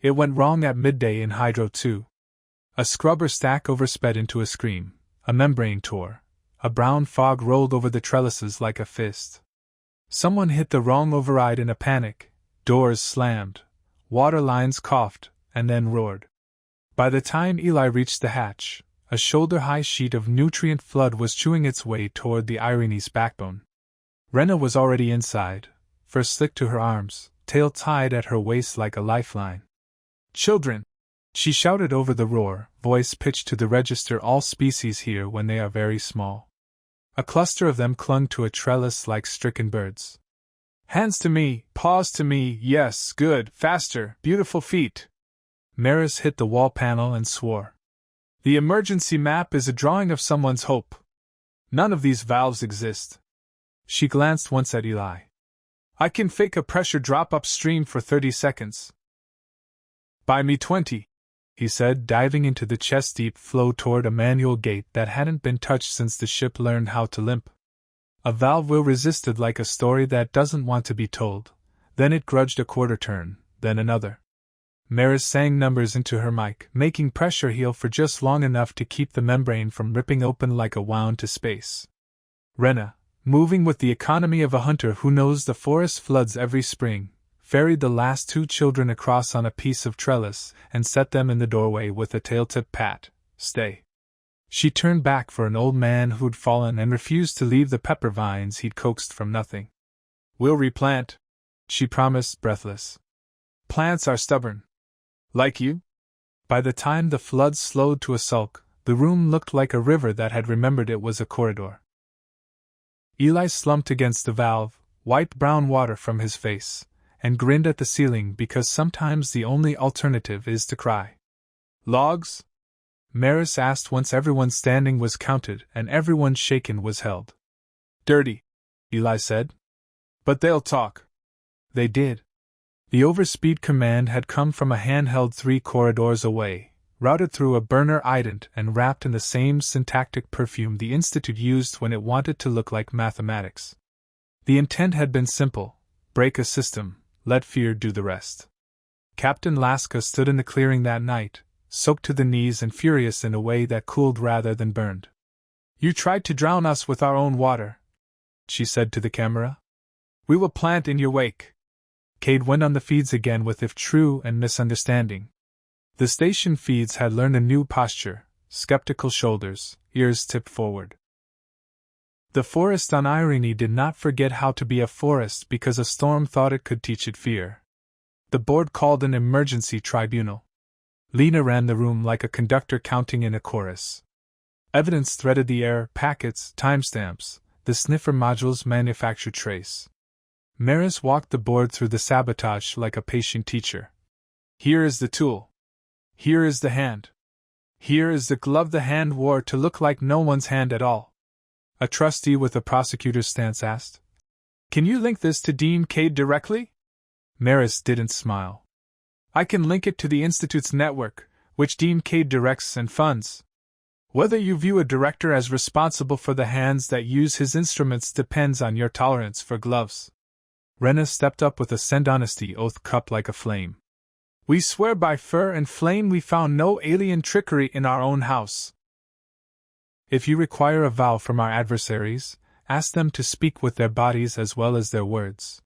It went wrong at midday in Hydro 2. A scrubber stack oversped into a scream, a membrane tore, a brown fog rolled over the trellises like a fist. Someone hit the wrong override in a panic, doors slammed, water lines coughed, and then roared. By the time Eli reached the hatch, a shoulder-high sheet of nutrient flood was chewing its way toward the Irene's backbone. Renna was already inside, fur slicked to her arms, tail tied at her waist like a lifeline. Children! She shouted over the roar, voice pitched to the register all species here when they are very small. A cluster of them clung to a trellis like stricken birds. Hands to me, paws to me, yes, good, faster, beautiful feet. Maris hit the wall panel and swore. The emergency map is a drawing of someone's hope. None of these valves exist. She glanced once at Eli. I can fake a pressure drop upstream for 30 seconds. Buy me 20, he said, diving into the chest-deep flow toward a manual gate that hadn't been touched since the ship learned how to limp. A valve wheel resisted like a story that doesn't want to be told. Then it grudged a quarter turn, then another. Maris sang numbers into her mic, making pressure heal for just long enough to keep the membrane from ripping open like a wound to space. Renna, moving with the economy of a hunter who knows the forest floods every spring, ferried the last 2 children across on a piece of trellis and set them in the doorway with a tail-tip pat. Stay. She turned back for an old man who'd fallen and refused to leave the pepper vines he'd coaxed from nothing. We'll replant, she promised, breathless. Plants are stubborn. Like you? By the time the flood slowed to a sulk, the room looked like a river that had remembered it was a corridor. Eli slumped against the valve, wiped brown water from his face, and grinned at the ceiling because sometimes the only alternative is to cry. Logs? Maris asked once everyone standing was counted and everyone shaken was held. Dirty, Eli said. But they'll talk. They did. The overspeed command had come from a handheld 3 corridors away, routed through a burner ident and wrapped in the same syntactic perfume the Institute used when it wanted to look like mathematics. The intent had been simple: break a system, let fear do the rest. Captain Laska stood in the clearing that night, soaked to the knees and furious in a way that cooled rather than burned. You tried to drown us with our own water, she said to the camera. We will plant in your wake. Cade went on the feeds again with if true and misunderstanding. The station feeds had learned a new posture, skeptical shoulders, ears tipped forward. The forest on Irene did not forget how to be a forest because a storm thought it could teach it fear. The board called an emergency tribunal. Lena ran the room like a conductor counting in a chorus. Evidence threaded the air: packets, timestamps, the sniffer module's manufacture trace. Maris walked the board through the sabotage like a patient teacher. Here is the tool. Here is the hand. Here is the glove the hand wore to look like no one's hand at all. A trustee with a prosecutor's stance asked, Can you link this to Dean Cade directly? Maris didn't smile. I can link it to the Institute's network, which Dean Cade directs and funds. Whether you view a director as responsible for the hands that use his instruments depends on your tolerance for gloves. Renna stepped up with a send honesty oath cupped like a flame. We swear by fur and flame we found no alien trickery in our own house. If you require a vow from our adversaries, ask them to speak with their bodies as well as their words.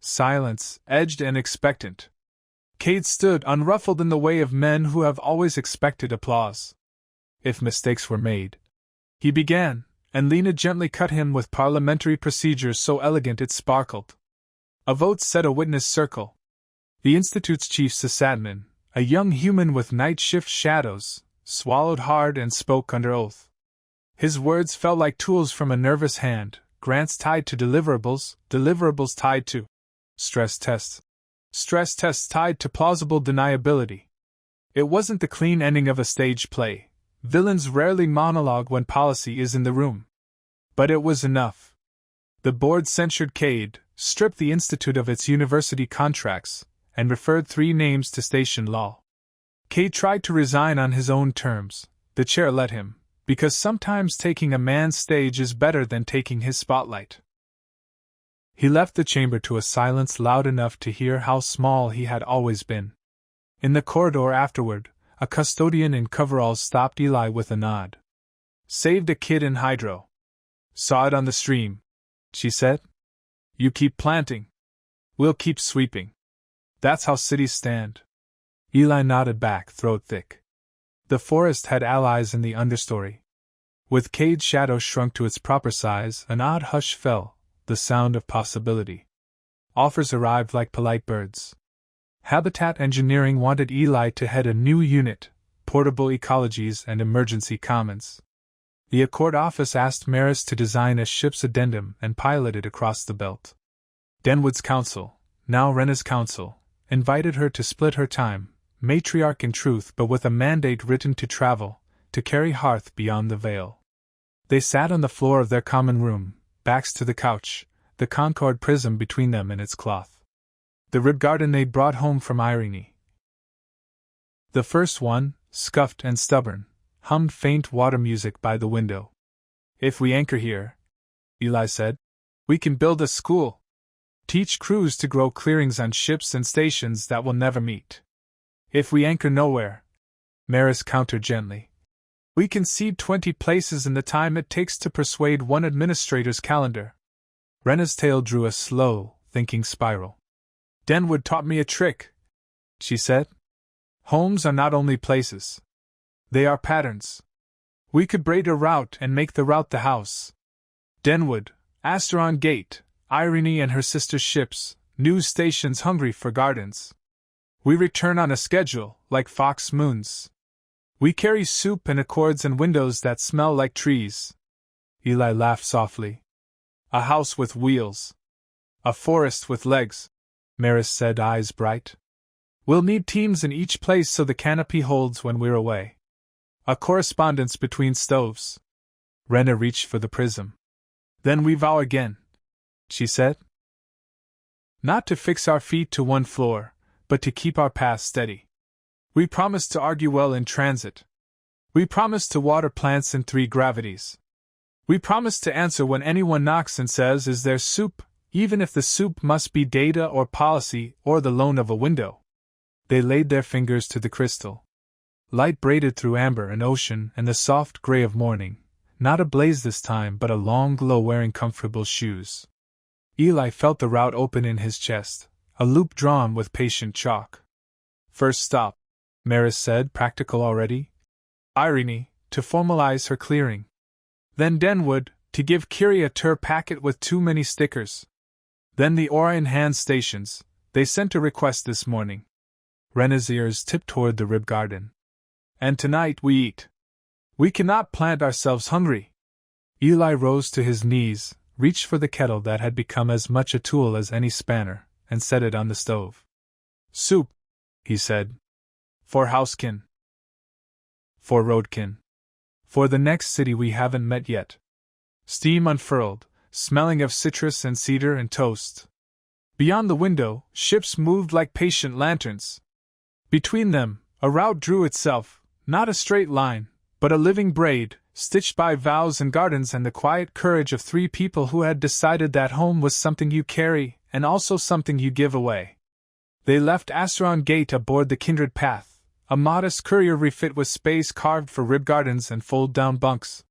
Silence, edged and expectant. Cade stood unruffled in the way of men who have always expected applause. If mistakes were made, he began, and Lena gently cut him with parliamentary procedures so elegant it sparkled. A vote set a witness circle. The Institute's chief sysadmin, a young human with night shift shadows, swallowed hard and spoke under oath. His words fell like tools from a nervous hand, grants tied to deliverables, deliverables tied to stress tests tied to plausible deniability. It wasn't the clean ending of a stage play. Villains rarely monologue when policy is in the room. But it was enough. The board censured Cade, stripped the Institute of its university contracts, and referred 3 names to station law. Cade tried to resign on his own terms. The chair let him, because sometimes taking a man's stage is better than taking his spotlight. He left the chamber to a silence loud enough to hear how small he had always been. In the corridor afterward, a custodian in coveralls stopped Eli with a nod. Saved a kid in hydro. Saw it on the stream, she said. You keep planting. We'll keep sweeping. That's how cities stand. Eli nodded back, throat thick. The forest had allies in the understory. With Cade's shadow shrunk to its proper size, an odd hush fell, the sound of possibility. Offers arrived like polite birds. Habitat Engineering wanted Eli to head a new unit, Portable Ecologies and Emergency Commons. The Accord office asked Maris to design a ship's addendum and pilot it across the belt. Denwood's council, now Renna's council, invited her to split her time, matriarch in truth but with a mandate written to travel, to carry hearth beyond the veil. They sat on the floor of their common room, backs to the couch, the Concord prism between them and its cloth. The rib garden they'd brought home from Irene. The first one, scuffed and stubborn, hummed faint water music by the window. "If we anchor here," Eli said, "we can build a school. Teach crews to grow clearings on ships and stations that will never meet. If we anchor nowhere," Maris countered gently, "we can seed 20 places in the time it takes to persuade one administrator's calendar." Renna's tail drew a slow, thinking spiral. "Denwood taught me a trick," she said. "Homes are not only places. They are patterns. We could braid a route and make the route the house. Denwood, Asteron Gate, Irene and her sister's ships, news stations hungry for gardens. We return on a schedule, like Fox Moons. We carry soup and accords and windows that smell like trees." Eli laughed softly. "A house with wheels. A forest with legs," Maris said, eyes bright. "We'll need teams in each place so the canopy holds when we're away. A correspondence between stoves." Renna reached for the prism. "Then we vow again," she said. "Not to fix our feet to one floor, but to keep our path steady. We promise to argue well in transit. We promise to water plants in 3 gravities. We promise to answer when anyone knocks and says, 'Is there soup?' even if the soup must be data or policy or the loan of a window." They laid their fingers to the crystal. Light braided through amber and ocean and the soft gray of morning, not ablaze this time but a long glow wearing comfortable shoes. Eli felt the route open in his chest, a loop drawn with patient chalk. "First stop," Maris said, practical already. "Irene, to formalize her clearing. Then Denwood, to give Kiri a tour packet with too many stickers. Then the Orion hand stations, they sent a request this morning." Renna's ears tipped toward the rib garden. "And tonight we eat. We cannot plant ourselves hungry." Eli rose to his knees, reached for the kettle that had become as much a tool as any spanner, and set it on the stove. "Soup," he said. "For housekin. For roadkin. For the next city we haven't met yet." Steam unfurled, smelling of citrus and cedar and toast. Beyond the window, ships moved like patient lanterns. Between them, a route drew itself, not a straight line, but a living braid, stitched by vows and gardens and the quiet courage of 3 people who had decided that home was something you carry, and also something you give away. They left Asteron Gate aboard the Kindred Path, a modest courier refit with space carved for rib gardens and fold-down bunks.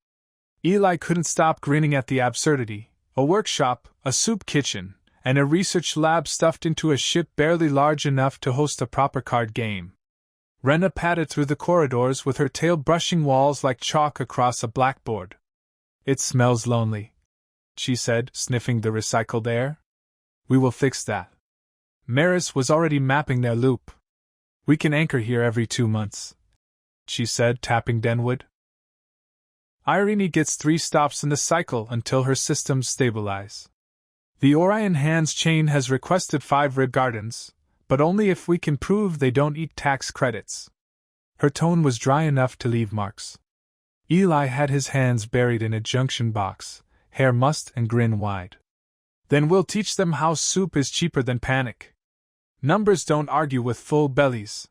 Eli couldn't stop grinning at the absurdity: a workshop, a soup kitchen, and a research lab stuffed into a ship barely large enough to host a proper card game. Renna padded through the corridors with her tail brushing walls like chalk across a blackboard. "It smells lonely," she said, sniffing the recycled air. "We will fix that." Maris was already mapping their loop. "We can anchor here every 2 months," she said, tapping Denwood. "Irene gets 3 stops in the cycle until her systems stabilize. The Orion Hands chain has requested 5 rib gardens, but only if we can prove they don't eat tax credits." Her tone was dry enough to leave marks. Eli had his hands buried in a junction box, hair mussed and grin wide. "Then we'll teach them how soup is cheaper than panic. Numbers don't argue with full bellies."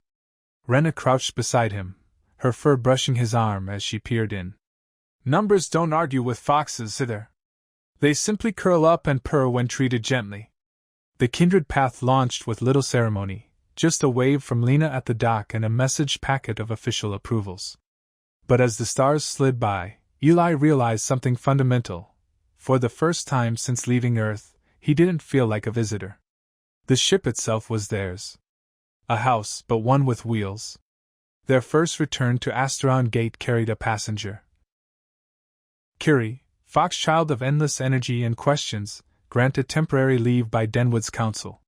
Renna crouched beside him, her fur brushing his arm as she peered in. "Numbers don't argue with foxes either. They simply curl up and purr when treated gently." The Kindred Path launched with little ceremony, just a wave from Lena at the dock and a message packet of official approvals. But as the stars slid by, Eli realized something fundamental. For the first time since leaving Earth, he didn't feel like a visitor. The ship itself was theirs. A house, but one with wheels. Their first return to Asteron Gate carried a passenger. Kiri, foxchild of endless energy and questions, granted temporary leave by Denwood's council.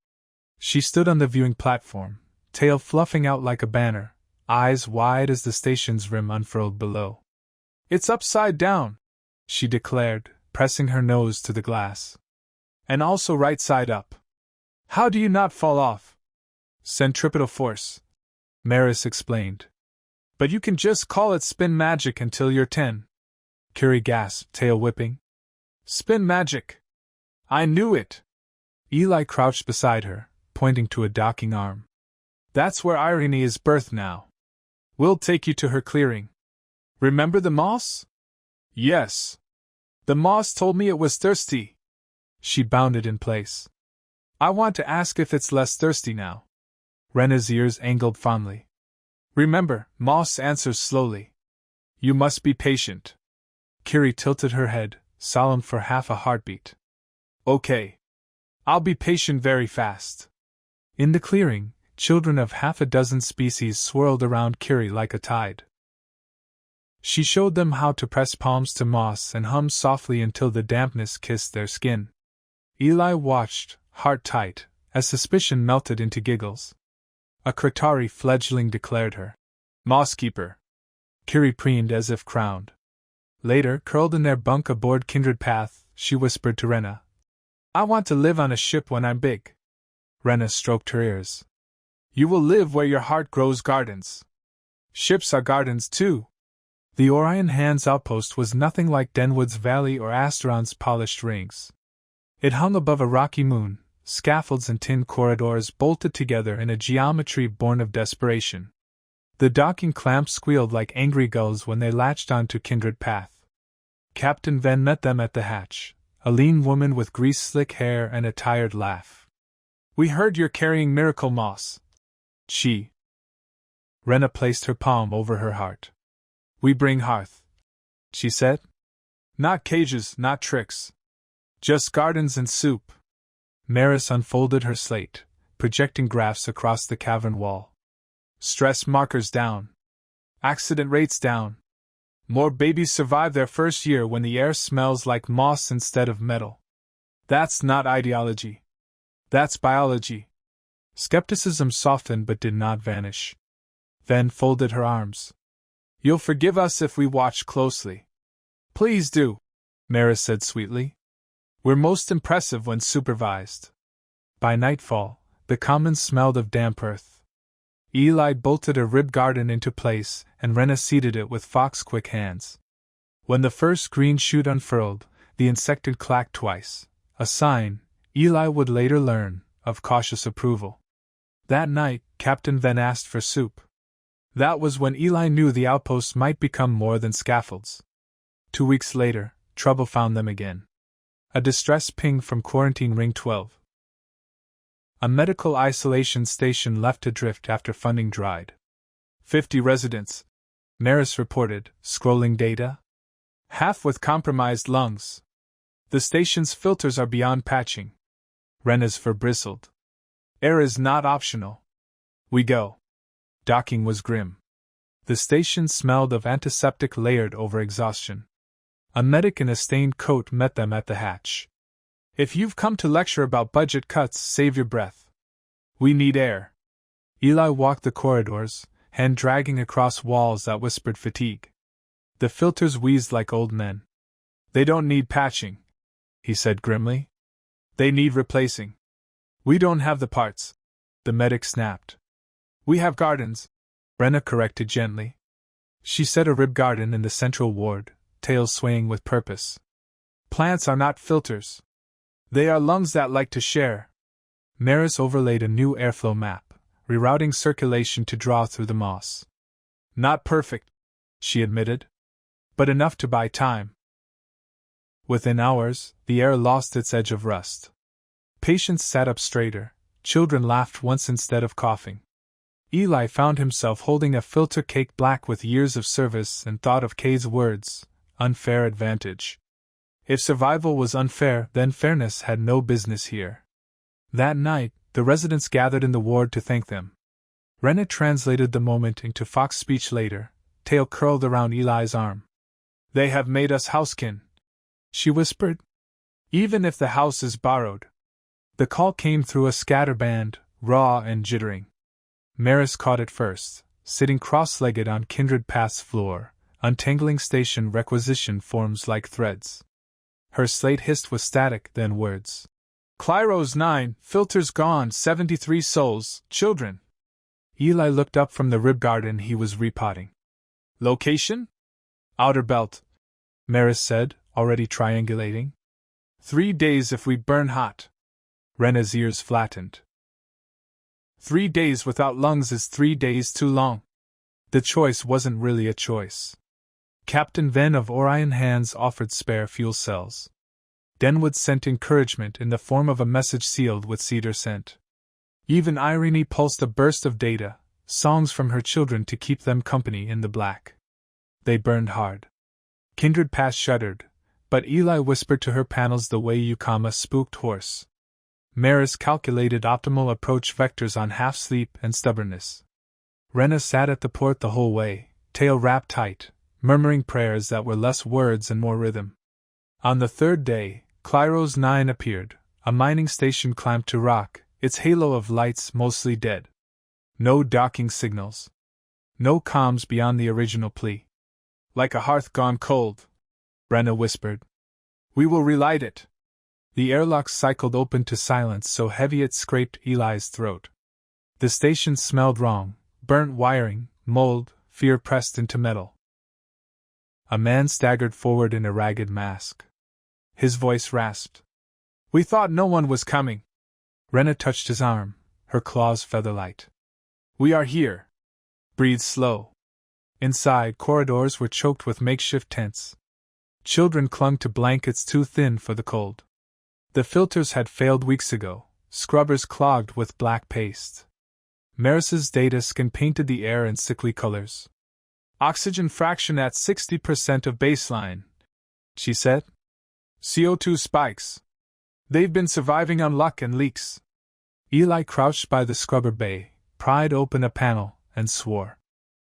She stood on the viewing platform, tail fluffing out like a banner, eyes wide as the station's rim unfurled below. It's upside down, she declared, pressing her nose to the glass. And also right side up. How do you not fall off? Centripetal force, Maris explained. But you can just call it spin magic until you're 10. Curie gasped, tail whipping. Spin magic! I knew it! Eli crouched beside her, pointing to a docking arm. That's where Irene is birthed now. We'll take you to her clearing. Remember the moss? Yes. The moss told me it was thirsty. She bounded in place. I want to ask if it's less thirsty now. Renna's ears angled fondly. Remember, moss answers slowly. You must be patient. Curie tilted her head, solemn for half a heartbeat. Okay. I'll be patient very fast. In the clearing, children of half a dozen species swirled around Curie like a tide. She showed them how to press palms to moss and hum softly until the dampness kissed their skin. Eli watched, heart tight, as suspicion melted into giggles. A Kratari fledgling declared her Mosskeeper. Curie preened as if crowned. Later, curled in their bunk aboard Kindred Path, she whispered to Renna, I want to live on a ship when I'm big. Renna stroked her ears. You will live where your heart grows gardens. Ships are gardens too. The Orion Hands outpost was nothing like Denwood's Valley or Asteron's polished rings. It hung above a rocky moon, scaffolds and tin corridors bolted together in a geometry born of desperation. The docking clamps squealed like angry gulls when they latched onto Kindred Path. Captain Venn met them at the hatch, a lean woman with grease-slick hair and a tired laugh. We heard you're carrying miracle moss. She. Renna placed her palm over her heart. We bring hearth, she said. Not cages, not tricks. Just gardens and soup. Maris unfolded her slate, projecting graphs across the cavern wall. Stress markers down. Accident rates down. More babies survive their first year when the air smells like moss instead of metal. That's not ideology. That's biology. Skepticism softened but did not vanish. Then folded her arms. You'll forgive us if we watch closely. Please do, Maris said sweetly. We're most impressive when supervised. By nightfall, the commons smelled of damp earth. Eli bolted a rib garden into place, and Renna seeded it with fox-quick hands. When the first green shoot unfurled, the insectid clacked twice, a sign, Eli would later learn, of cautious approval. That night, Captain Venn asked for soup. That was when Eli knew the outposts might become more than scaffolds. 2 weeks later, trouble found them again. A distress ping from Quarantine Ring 12. A medical isolation station left adrift after funding dried. 50 residents, Maris reported, scrolling data. Half with compromised lungs. The station's filters are beyond patching. Renna's fur bristled. Air is not optional. We go. Docking was grim. The station smelled of antiseptic layered over exhaustion. A medic in a stained coat met them at the hatch. If you've come to lecture about budget cuts, save your breath. We need air. Eli walked the corridors, hand dragging across walls that whispered fatigue. The filters wheezed like old men. They don't need patching, he said grimly. They need replacing. We don't have the parts, the medic snapped. We have gardens, Renna corrected gently. She set a rib garden in the central ward, tails swaying with purpose. Plants are not filters. They are lungs that like to share. Maris overlaid a new airflow map, rerouting circulation to draw through the moss. Not perfect, she admitted, but enough to buy time. Within hours, the air lost its edge of rust. Patients sat up straighter, children laughed once instead of coughing. Eli found himself holding a filter cake black with years of service and thought of Kay's words, unfair advantage. If survival was unfair, then fairness had no business here. That night, the residents gathered in the ward to thank them. Renna translated the moment into fox speech later, tail curled around Eli's arm. They have made us housekin, she whispered. Even if the house is borrowed. The call came through a scatterband, raw and jittering. Maris caught it first, sitting cross-legged on Kindred Path's floor, untangling station requisition forms like threads. Her slate hissed with static, then words. Clyros 9, filters gone, 73 souls, children. Eli looked up from the rib garden he was repotting. Location? Outer belt, Maris said, already triangulating. 3 days if we burn hot. Renna's ears flattened. 3 days without lungs is 3 days too long. The choice wasn't really a choice. Captain Venn of Orion Hands offered spare fuel cells. Denwood sent encouragement in the form of a message sealed with cedar scent. Even Irene pulsed a burst of data, songs from her children to keep them company in the black. They burned hard. Kindred Pass shuddered, but Eli whispered to her panels the way you calm a spooked horse. Maris calculated optimal approach vectors on half-sleep and stubbornness. Renna sat at the port the whole way, tail wrapped tight, murmuring prayers that were less words and more rhythm. On the 3rd day, Clyros 9 appeared, a mining station clamped to rock, its halo of lights mostly dead. No docking signals. No comms beyond the original plea. Like a hearth gone cold, Renna whispered. We will relight it. The airlock cycled open to silence so heavy it scraped Eli's throat. The station smelled wrong, burnt wiring, mold, fear pressed into metal. A man staggered forward in a ragged mask. His voice rasped. We thought no one was coming. Renna touched his arm, her claws feather-light. We are here. Breathe slow. Inside, corridors were choked with makeshift tents. Children clung to blankets too thin for the cold. The filters had failed weeks ago, scrubbers clogged with black paste. Maris's data scan painted the air in sickly colors. Oxygen fraction at 60% of baseline, she said. CO2 spikes. They've been surviving on luck and leaks. Eli crouched by the scrubber bay, pried open a panel, and swore.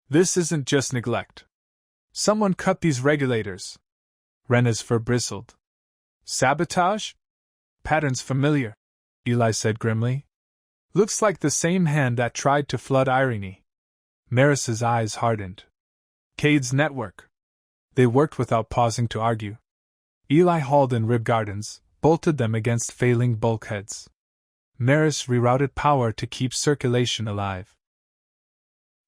This isn't just neglect. Someone cut these regulators. Renna's fur bristled. Sabotage? Patterns familiar, Eli said grimly. Looks like the same hand that tried to flood Irene. Maris's eyes hardened. Cade's network. They worked without pausing to argue. Eli hauled in rib gardens, bolted them against failing bulkheads. Maris rerouted power to keep circulation alive.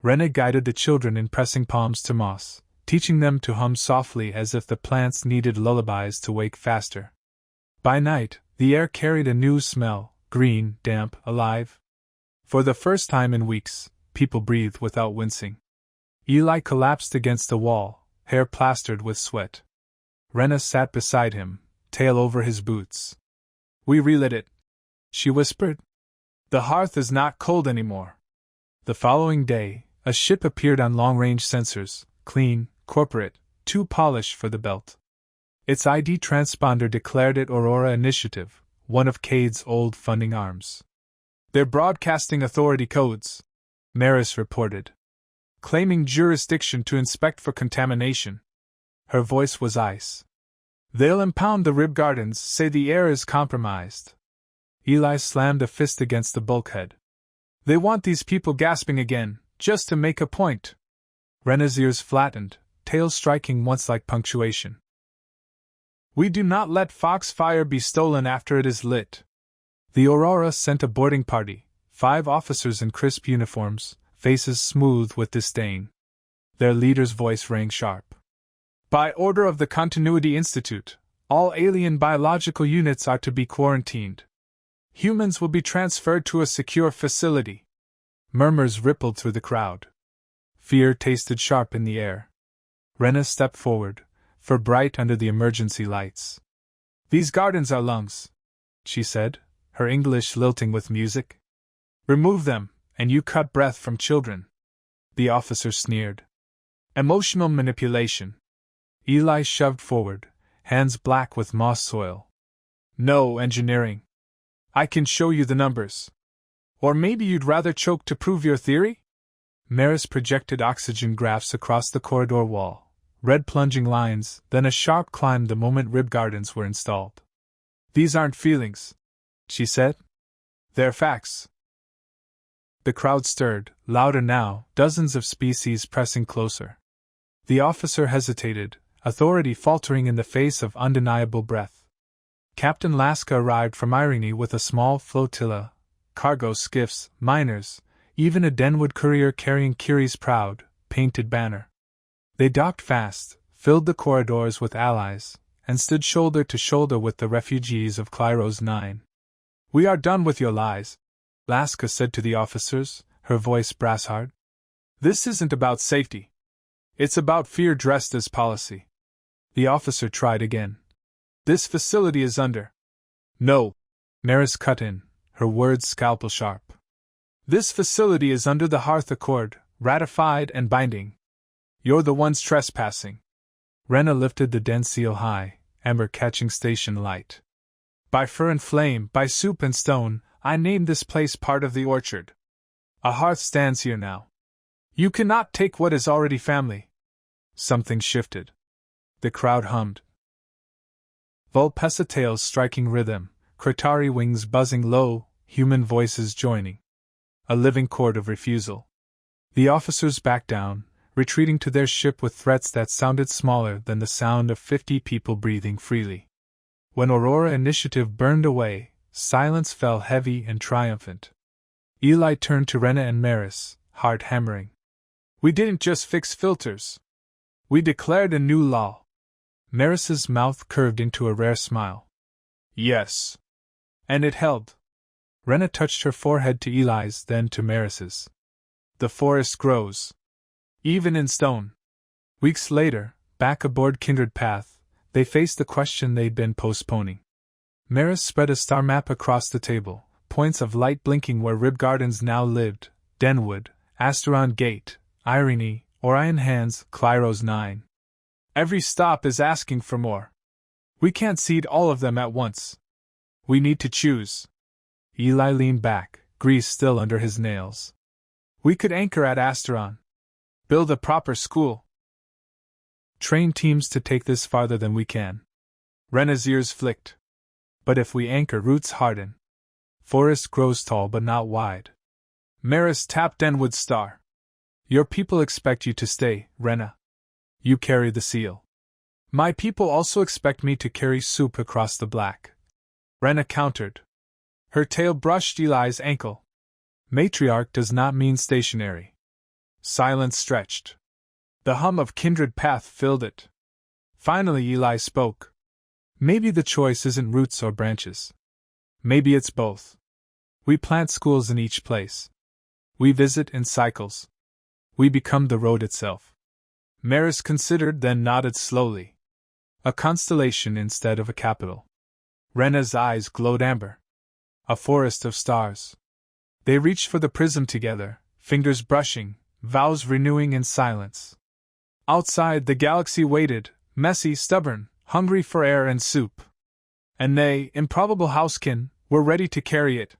Renna guided the children in pressing palms to moss, teaching them to hum softly as if the plants needed lullabies to wake faster. By night, the air carried a new smell, green, damp, alive. For the first time in weeks, people breathed without wincing. Eli collapsed against the wall, hair plastered with sweat. Renna sat beside him, tail over his boots. We relit it, she whispered. The hearth is not cold anymore. The following day, a ship appeared on long-range sensors, clean, corporate, too polished for the belt. Its ID transponder declared it Aurora Initiative, one of Cade's old funding arms. They're broadcasting authority codes, Maris reported. Claiming jurisdiction to inspect for contamination. Her voice was ice. They'll impound the rib gardens, say the air is compromised. Eli slammed a fist against the bulkhead. They want these people gasping again, just to make a point. Renna's ears flattened, tail striking once like punctuation. We do not let foxfire be stolen after it is lit. The Aurora sent a boarding party, 5 officers in crisp uniforms, faces smooth with disdain. Their leader's voice rang sharp. By order of the Continuity Institute, all alien biological units are to be quarantined. Humans will be transferred to a secure facility. Murmurs rippled through the crowd. Fear tasted sharp in the air. Renna stepped forward, fur bright under the emergency lights. These gardens are lungs, she said, her English lilting with music. Remove them, and you cut breath from children. The officer sneered. Emotional manipulation. Eli shoved forward, hands black with moss soil. No engineering. I can show you the numbers. Or maybe you'd rather choke to prove your theory? Maris projected oxygen graphs across the corridor wall, red plunging lines, then a sharp climb the moment rib gardens were installed. These aren't feelings, she said. They're facts. The crowd stirred, louder now, dozens of species pressing closer. The officer hesitated, authority faltering in the face of undeniable breadth. Captain Laska arrived from Irene with a small flotilla, cargo skiffs, miners, even a Denwood courier carrying Curie's proud, painted banner. They docked fast, filled the corridors with allies, and stood shoulder to shoulder with the refugees of Clyros 9. "We are done with your lies," Laska said to the officers, her voice brass-hard. "This isn't about safety. It's about fear dressed as policy." The officer tried again. "This facility is under—" "No," Maris cut in, her words scalpel-sharp. "This facility is under the Hearth Accord, ratified and binding. You're the ones trespassing." Renna lifted the den seal high, amber catching station light. "By fur and flame, by soup and stone, I named this place part of the orchard. A hearth stands here now. You cannot take what is already family." Something shifted. The crowd hummed. Vulpesa tails striking rhythm, Kratari wings buzzing low, human voices joining. A living chord of refusal. The officers backed down, retreating to their ship with threats that sounded smaller than the sound of 50 people breathing freely. When Aurora initiative burned away, silence fell heavy and triumphant. Eli turned to Renna and Maris, heart hammering. "We didn't just fix filters. We declared a new law." Maris's mouth curved into a rare smile. "Yes. And it held." Renna touched her forehead to Eli's, then to Maris's. "The forest grows. Even in stone." Weeks later, back aboard Kindred Path, they faced the question they'd been postponing. Maris spread a star map across the table, points of light blinking where Rib Gardens now lived: Denwood, Asteron Gate, Irene, Orion Hands, Clyros 9. "Every stop is asking for more. We can't seed all of them at once. We need to choose." Eli leaned back, grease still under his nails. "We could anchor at Asteron. Build a proper school. Train teams to take this farther than we can." Renna's ears flicked. "But if we anchor, roots harden. Forest grows tall but not wide." Maris tapped Denwood's star. "Your people expect you to stay, Renna. You carry the seal." "My people also expect me to carry soup across the black," Renna countered. Her tail brushed Eli's ankle. "Matriarch does not mean stationary." Silence stretched. The hum of Kindred Path filled it. Finally Eli spoke. "Maybe the choice isn't roots or branches. Maybe it's both. We plant schools in each place. We visit in cycles. We become the road itself." Maris considered, then nodded slowly. "A constellation instead of a capital." Renna's eyes glowed amber. "A forest of stars." They reached for the prism together, fingers brushing, vows renewing in silence. Outside, the galaxy waited, messy, stubborn, hungry for air and soup. And they, improbable housekin, were ready to carry it.